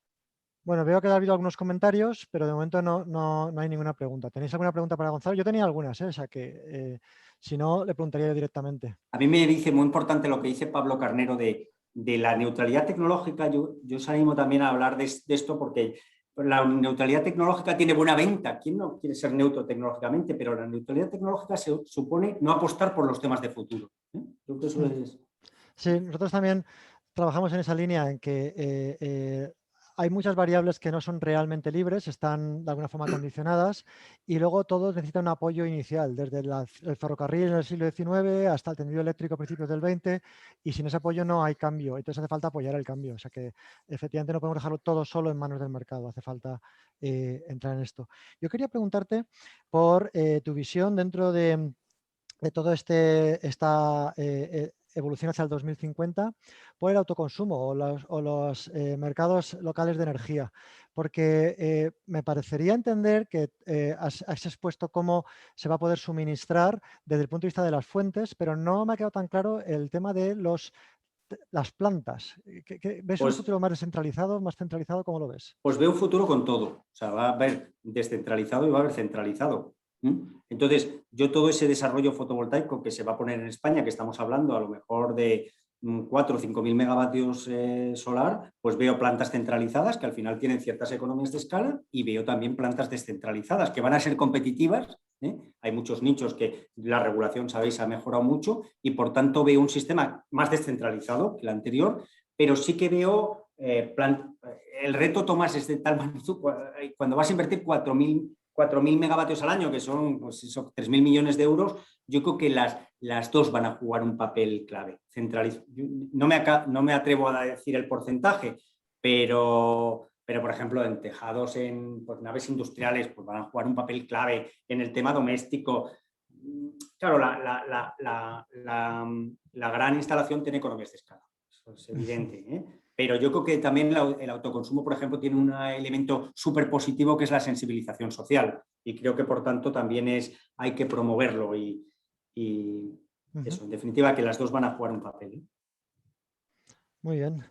Bueno, veo que ha habido algunos comentarios, pero de momento no hay ninguna pregunta. ¿Tenéis alguna pregunta para Gonzalo? Yo tenía algunas, o sea que si no, le preguntaría yo directamente. A mí me dice muy importante lo que dice Pablo Carnero de la neutralidad tecnológica. Yo os animo también a hablar de esto porque la neutralidad tecnológica tiene buena venta. ¿Quién no quiere ser neutro tecnológicamente? Pero la neutralidad tecnológica supone no apostar por los temas de futuro. Creo que eso es... Sí, nosotros también trabajamos en esa línea en que hay muchas variables que no son realmente libres, están de alguna forma condicionadas y luego todos necesitan un apoyo inicial, desde el ferrocarril en el siglo XIX hasta el tendido eléctrico a principios del XX, y sin ese apoyo no hay cambio, entonces hace falta apoyar el cambio, o sea que efectivamente no podemos dejarlo todo solo en manos del mercado, hace falta entrar en esto. Yo quería preguntarte por tu visión dentro de todo esta evolución hacia el 2050 por el autoconsumo o los mercados locales de energía. Porque me parecería entender que has expuesto cómo se va a poder suministrar desde el punto de vista de las fuentes, pero no me ha quedado tan claro el tema de las plantas. ¿Ves un futuro más descentralizado, más centralizado? ¿Cómo lo ves? Pues veo un futuro con todo. O sea, va a haber descentralizado y va a haber centralizado. Entonces, yo todo ese desarrollo fotovoltaico que se va a poner en España, que estamos hablando a lo mejor de 4 o 5.000 megavatios solar, pues veo plantas centralizadas que al final tienen ciertas economías de escala y veo también plantas descentralizadas que van a ser competitivas. Hay muchos nichos que la regulación, sabéis, ha mejorado mucho y por tanto veo un sistema más descentralizado que el anterior, pero sí que veo el reto, Tomás, es de tal magnitud. Cuando vas a invertir 4.000 4.000 megavatios al año, que son pues eso, 3.000 millones de euros, yo creo que las dos van a jugar un papel clave. No me atrevo a decir el porcentaje, pero por ejemplo, en tejados, en pues, naves industriales, pues van a jugar un papel clave. En el tema doméstico, claro, la gran instalación tiene economías de escala, eso es evidente, ¿eh? Pero yo creo que también el autoconsumo, por ejemplo, tiene un elemento súper positivo que es la sensibilización social, y creo que por tanto también hay que promoverlo y eso, en definitiva, que las dos van a jugar un papel, ¿eh? Muy bien.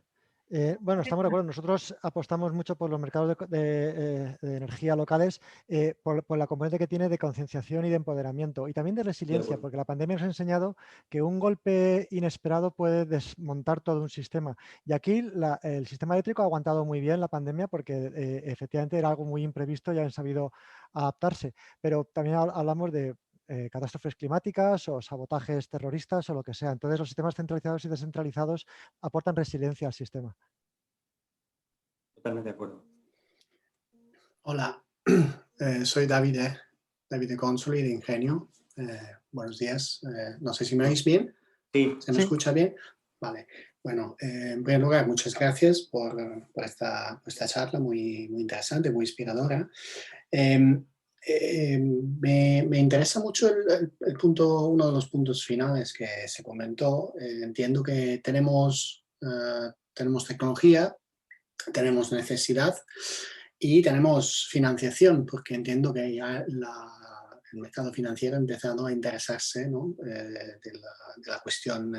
Bueno, estamos de acuerdo. Nosotros apostamos mucho por los mercados de energía locales, por la componente que tiene de concienciación y de empoderamiento y también de resiliencia, porque la pandemia nos ha enseñado que un golpe inesperado puede desmontar todo un sistema. Y aquí el sistema eléctrico ha aguantado muy bien la pandemia porque efectivamente era algo muy imprevisto y han sabido adaptarse. Pero también hablamos de catástrofes climáticas o sabotajes terroristas o lo que sea. Entonces, los sistemas centralizados y descentralizados aportan resiliencia al sistema. Totalmente de acuerdo. Hola, soy David Consoli de Ingenio. Buenos días. No sé si me oís bien. Sí. ¿Se me escucha bien? Vale. Bueno, en primer lugar, muchas gracias por esta charla muy interesante, muy inspiradora. Me interesa mucho uno de los puntos finales que se comentó. Entiendo que tenemos tecnología, tenemos necesidad y tenemos financiación, porque entiendo que ya el mercado financiero ha empezado a interesarse, ¿no? de la cuestión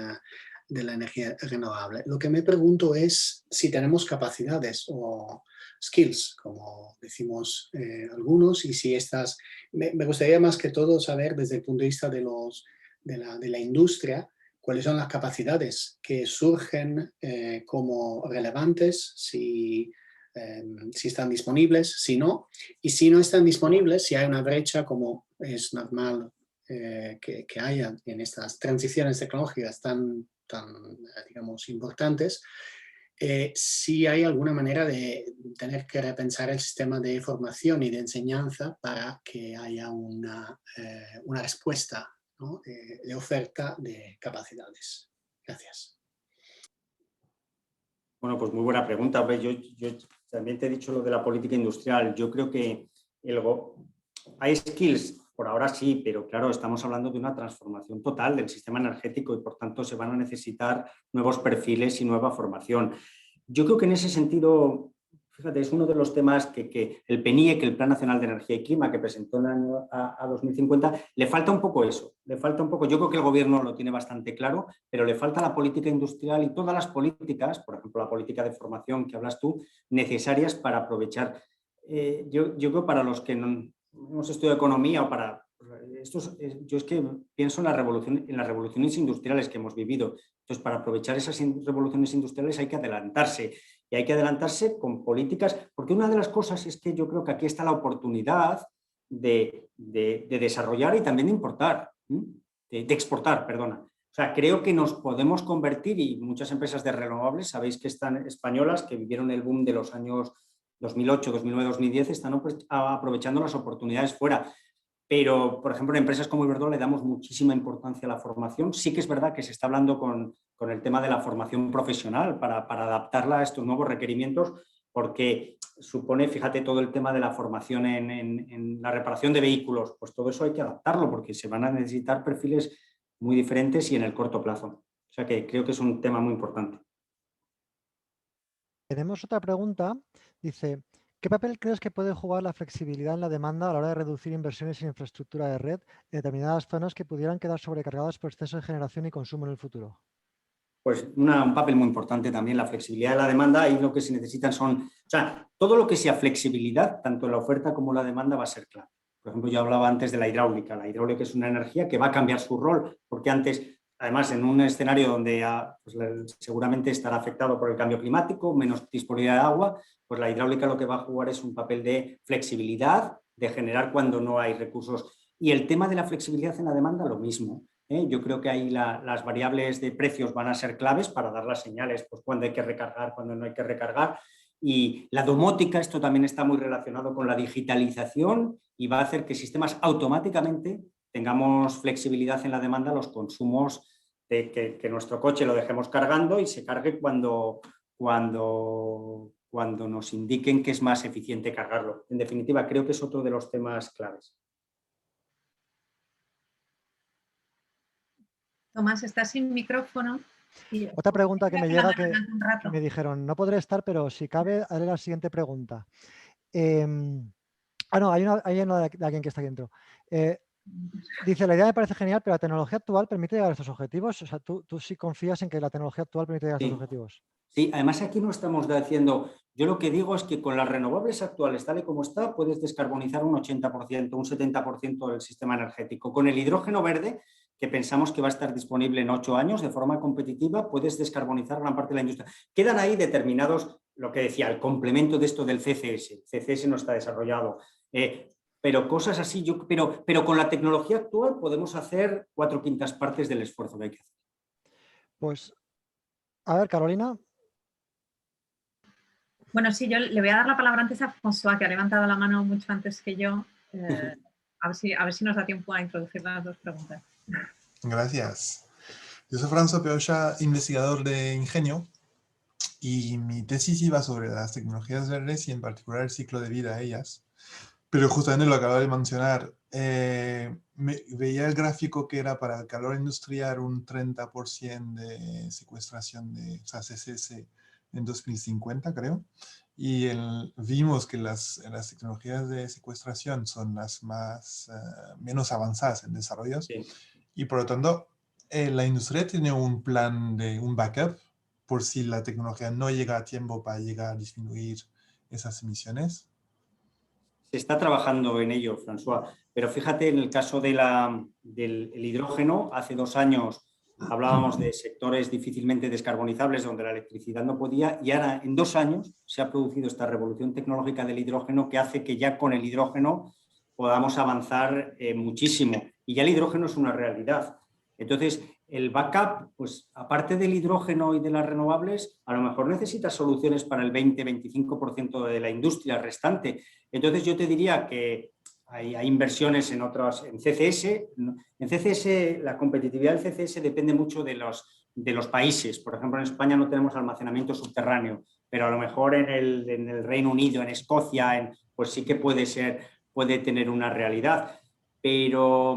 de la energía renovable. Lo que me pregunto es si tenemos capacidades o skills, como decimos algunos, y si estas... Me gustaría más que todo saber desde el punto de vista de la industria, cuáles son las capacidades que surgen como relevantes, si están disponibles, si no, y si no están disponibles, si hay una brecha como es normal que haya en estas transiciones tecnológicas tan digamos, importantes, si hay alguna manera de tener que repensar el sistema de formación y de enseñanza para que haya una respuesta, ¿no? de oferta de capacidades. Gracias. Bueno, pues muy buena pregunta. Yo también te he dicho lo de la política industrial. Yo creo que hay skills, por ahora sí, pero claro, estamos hablando de una transformación total del sistema energético y por tanto se van a necesitar nuevos perfiles y nueva formación. Yo creo que en ese sentido, fíjate, es uno de los temas que el PNIEC, el Plan Nacional de Energía y Clima, que presentó en el año a 2050, le falta un poco eso, le falta un poco, yo creo que el gobierno lo tiene bastante claro, pero le falta la política industrial y todas las políticas, por ejemplo, la política de formación que hablas tú, necesarias para aprovechar. Yo creo para los que no hemos estudiado economía o para... yo es que pienso en las revoluciones industriales que hemos vivido. Entonces, para aprovechar esas revoluciones industriales hay que adelantarse. Y hay que adelantarse con políticas, porque una de las cosas es que yo creo que aquí está la oportunidad de desarrollar y también de importar, de exportar, perdona. O sea, creo que nos podemos convertir, y muchas empresas de renovables, sabéis que están españolas, que vivieron el boom de los años 2008, 2009, 2010, están aprovechando las oportunidades fuera. Pero, por ejemplo, en empresas como Iberdrola le damos muchísima importancia a la formación. Sí que es verdad que se está hablando con el tema de la formación profesional para adaptarla a estos nuevos requerimientos, porque supone, fíjate, todo el tema de la formación en la reparación de vehículos, pues todo eso hay que adaptarlo porque se van a necesitar perfiles muy diferentes y en el corto plazo. O sea que creo que es un tema muy importante. Tenemos otra pregunta. Dice, ¿qué papel crees que puede jugar la flexibilidad en la demanda a la hora de reducir inversiones en infraestructura de red en determinadas zonas que pudieran quedar sobrecargadas por exceso de generación y consumo en el futuro? Pues un papel muy importante también, la flexibilidad de la demanda, y lo que se necesitan son, o sea, todo lo que sea flexibilidad, tanto en la oferta como en la demanda, va a ser clave. Por ejemplo, yo hablaba antes de la hidráulica. La hidráulica es una energía que va a cambiar su rol, porque antes, además, en un escenario donde pues, seguramente estará afectado por el cambio climático, menos disponibilidad de agua, pues la hidráulica lo que va a jugar es un papel de flexibilidad, de generar cuando no hay recursos. Y el tema de la flexibilidad en la demanda, lo mismo. Yo creo que ahí las variables de precios van a ser claves para dar las señales, pues cuándo hay que recargar, cuándo no hay que recargar. Y la domótica, esto también está muy relacionado con la digitalización y va a hacer que sistemas automáticamente tengamos flexibilidad en la demanda, los consumos, de que nuestro coche lo dejemos cargando y se cargue cuando nos indiquen que es más eficiente cargarlo. En definitiva, creo que es otro de los temas claves. Tomás, estás sin micrófono. Otra pregunta que me llega que me dijeron, no podré estar, pero si cabe, haré la siguiente pregunta. No, hay una de alguien que está aquí dentro. Dice, la idea me parece genial, pero la tecnología actual permite llegar a estos objetivos. O sea, ¿tú sí confías en que la tecnología actual permite llegar a estos objetivos? Sí, además aquí no estamos diciendo, yo lo que digo es que con las renovables actuales, tal y como está, puedes descarbonizar un 80%, un 70% del sistema energético. Con el hidrógeno verde, que pensamos que va a estar disponible en 8 años de forma competitiva, puedes descarbonizar gran parte de la industria. Quedan ahí determinados, lo que decía, el complemento de esto del CCS. El CCS no está desarrollado. Pero cosas así, pero con la tecnología actual podemos hacer 4/5 partes del esfuerzo que hay que hacer. Pues, a ver, Carolina. Bueno, sí, yo le voy a dar la palabra antes a François, que ha levantado la mano mucho antes que yo. A ver si nos da tiempo a introducir las dos preguntas. Gracias. Yo soy François Peocha, investigador de Ingenio, y mi tesis iba sobre las tecnologías verdes y en particular el ciclo de vida de ellas. Pero justamente lo acabo de mencionar. Veía el gráfico que era para el calor industrial un 30% de secuestración de CCS en 2050, creo. Y vimos que las tecnologías de secuestración son las menos avanzadas en desarrollos. Sí. Y por lo tanto, la industria tiene un plan un backup por si la tecnología no llega a tiempo para llegar a disminuir esas emisiones. Se está trabajando en ello, François, pero fíjate en el caso del hidrógeno, hace 2 años hablábamos de sectores difícilmente descarbonizables donde la electricidad no podía, y ahora en 2 años se ha producido esta revolución tecnológica del hidrógeno que hace que ya con el hidrógeno podamos avanzar muchísimo, y ya el hidrógeno es una realidad. Entonces, el backup, pues aparte del hidrógeno y de las renovables, a lo mejor necesita soluciones para el 20-25% de la industria restante. Entonces, yo te diría que hay inversiones en otras, en CCS. En CCS, la competitividad del CCS depende mucho de los países. Por ejemplo, en España no tenemos almacenamiento subterráneo, pero a lo mejor en el Reino Unido, en Escocia, pues sí que puede tener una realidad. Pero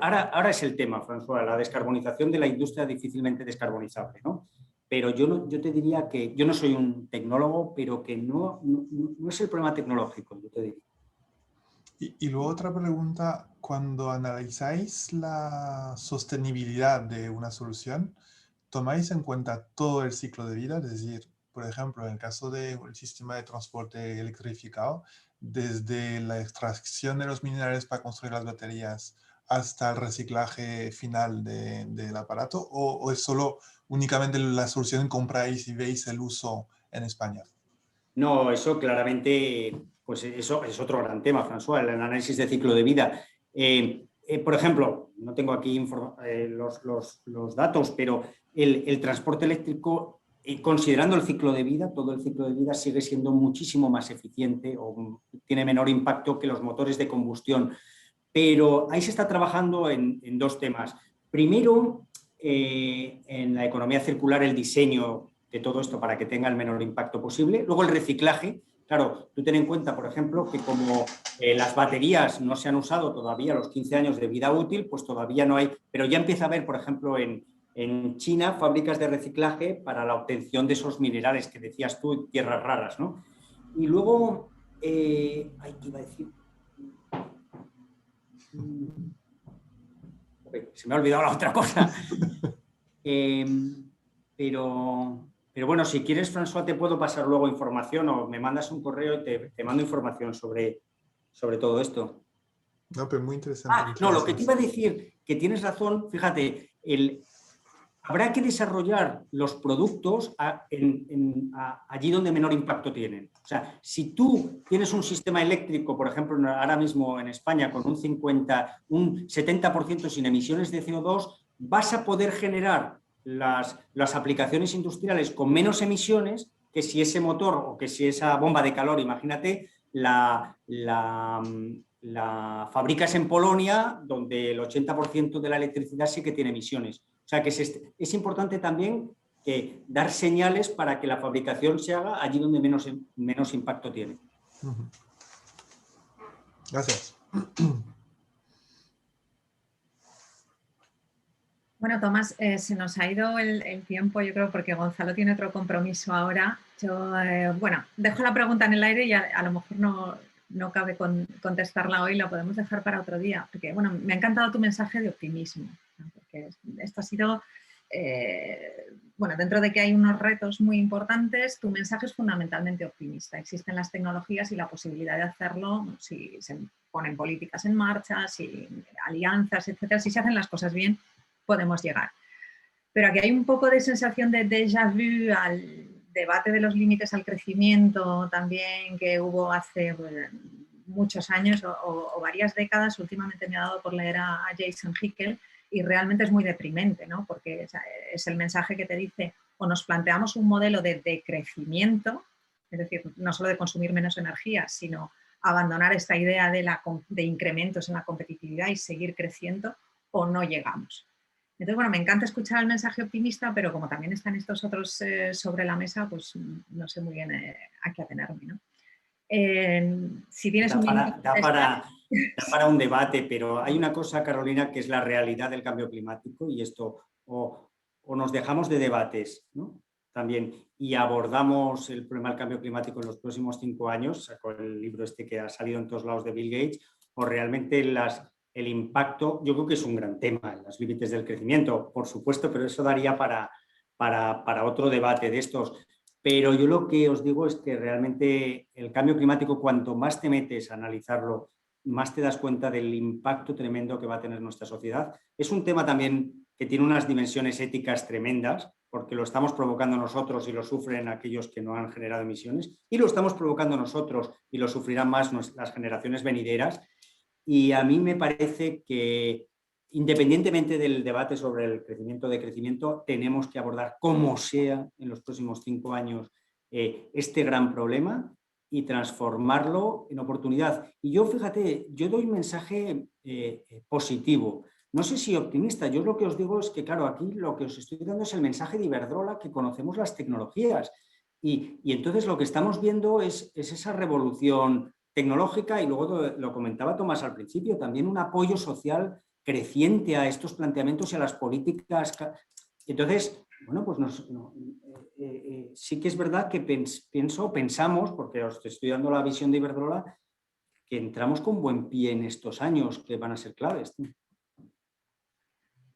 ahora es el tema, François, la descarbonización de la industria difícilmente descarbonizable, ¿no? Pero yo te diría que yo no soy un tecnólogo, pero que no es el problema tecnológico, yo te diría. Y luego otra pregunta, cuando analizáis la sostenibilidad de una solución, ¿tomáis en cuenta todo el ciclo de vida? Es decir, por ejemplo, en el caso del sistema de transporte electrificado, desde la extracción de los minerales para construir las baterías hasta el reciclaje final del aparato, o es solo únicamente la solución que compráis y veis el uso en España? No, eso claramente, pues eso es otro gran tema, François, el análisis de ciclo de vida. Por ejemplo, no tengo aquí los datos, pero el transporte eléctrico, considerando el ciclo de vida, todo el ciclo de vida sigue siendo muchísimo más eficiente o tiene menor impacto que los motores de combustión. Pero ahí se está trabajando en 2 temas. Primero, en la economía circular, el diseño de todo esto para que tenga el menor impacto posible. Luego el reciclaje. Claro, tú ten en cuenta, por ejemplo, que como las baterías no se han usado todavía los 15 años de vida útil, pues todavía no hay, pero ya empieza a haber, por ejemplo, en China, fábricas de reciclaje para la obtención de esos minerales que decías tú, tierras raras, ¿no? Y luego, ¿qué iba a decir? Se me ha olvidado la otra cosa. Pero bueno, si quieres, François, te puedo pasar luego información o me mandas un correo y te mando información sobre todo esto. No, pero muy interesante. No, lo que te iba a decir, que tienes razón, fíjate, habrá que desarrollar los productos allí donde menor impacto tienen. O sea, si tú tienes un sistema eléctrico, por ejemplo, ahora mismo en España, con un 70% sin emisiones de CO2, vas a poder generar las aplicaciones industriales con menos emisiones que si ese motor o que si esa bomba de calor, imagínate, la fabricas en Polonia, donde el 80% de la electricidad sí que tiene emisiones. O sea que es importante también dar señales para que la fabricación se haga allí donde menos impacto tiene. Gracias. Bueno, Tomás, se nos ha ido el tiempo, yo creo, porque Gonzalo tiene otro compromiso ahora. Yo, bueno, dejo la pregunta en el aire y a lo mejor no cabe contestarla hoy, la podemos dejar para otro día, porque, bueno, me ha encantado tu mensaje de optimismo, ¿no? Porque esto ha sido, bueno, dentro de que hay unos retos muy importantes, tu mensaje es fundamentalmente optimista. Existen las tecnologías y la posibilidad de hacerlo si se ponen políticas en marcha, si alianzas, etcétera, si se hacen las cosas bien, podemos llegar. Pero aquí hay un poco de sensación de déjà vu al debate de los límites al crecimiento también que hubo hace muchos años o varias décadas. Últimamente me ha dado por leer a Jason Hickel y realmente es muy deprimente, ¿no? Porque es el mensaje que te dice o nos planteamos un modelo de decrecimiento, es decir, no solo de consumir menos energía, sino abandonar esta idea de incrementos en la competitividad y seguir creciendo, o no llegamos. Entonces, bueno, me encanta escuchar el mensaje optimista, pero como también están estos otros sobre la mesa, pues no sé muy bien a qué atenerme, ¿no? Si tienes da para un debate, pero hay una cosa, Carolina, que es la realidad del cambio climático, y esto o nos dejamos de debates, ¿no? También, y abordamos el problema del cambio climático en los próximos 5 años, sacó el libro este que ha salido en todos lados de Bill Gates, o realmente el impacto, yo creo que es un gran tema, los límites del crecimiento, por supuesto, pero eso daría para otro debate de estos. Pero yo lo que os digo es que realmente el cambio climático, cuanto más te metes a analizarlo, más te das cuenta del impacto tremendo que va a tener nuestra sociedad. Es un tema también que tiene unas dimensiones éticas tremendas, porque lo estamos provocando nosotros y lo sufren aquellos que no han generado emisiones, y lo estamos provocando nosotros y lo sufrirán más las generaciones venideras. Y a mí me parece que, independientemente del debate sobre el crecimiento, tenemos que abordar como sea en los próximos 5 años este gran problema y transformarlo en oportunidad. Y yo, fíjate, yo doy un mensaje positivo. No sé si optimista, yo lo que os digo es que, claro, aquí lo que os estoy dando es el mensaje de Iberdrola, que conocemos las tecnologías. Y entonces lo que estamos viendo es esa revolución tecnológica, y luego lo comentaba Tomás al principio, también un apoyo social creciente a estos planteamientos y a las políticas. Entonces, bueno, pues sí que es verdad que pensamos, porque os estoy dando la visión de Iberdrola, que entramos con buen pie en estos años que van a ser claves.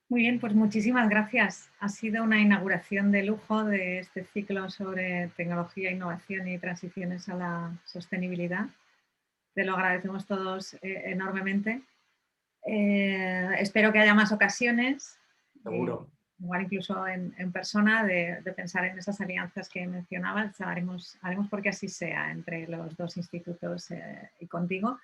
Muy bien, pues muchísimas gracias. Ha sido una inauguración de lujo de este ciclo sobre tecnología, innovación y transiciones a la sostenibilidad. Te lo agradecemos todos enormemente. Espero que haya más ocasiones, seguro, igual incluso en persona, de pensar en esas alianzas que mencionabas. Haremos porque así sea entre los dos institutos y contigo.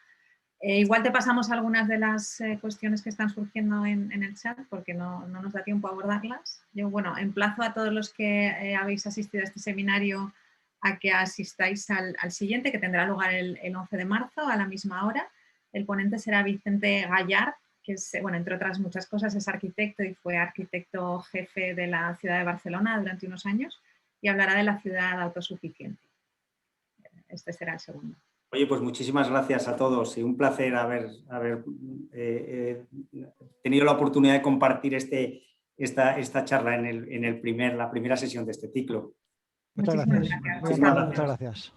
Igual te pasamos algunas de las cuestiones que están surgiendo en el chat, porque no nos da tiempo a abordarlas. Yo, bueno, emplazo a todos los que habéis asistido a este seminario a que asistáis al siguiente, que tendrá lugar el 11 de marzo a la misma hora. El ponente será Vicente Gallard, que es, bueno, entre otras muchas cosas, es arquitecto y fue arquitecto jefe de la ciudad de Barcelona durante unos años, y hablará de la ciudad autosuficiente. Este será el segundo. Oye, pues muchísimas gracias a todos y un placer haber tenido la oportunidad de compartir esta charla en la primera sesión de este ciclo. Muchas gracias. Muchas gracias.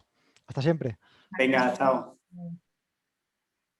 Hasta siempre. Venga, chao.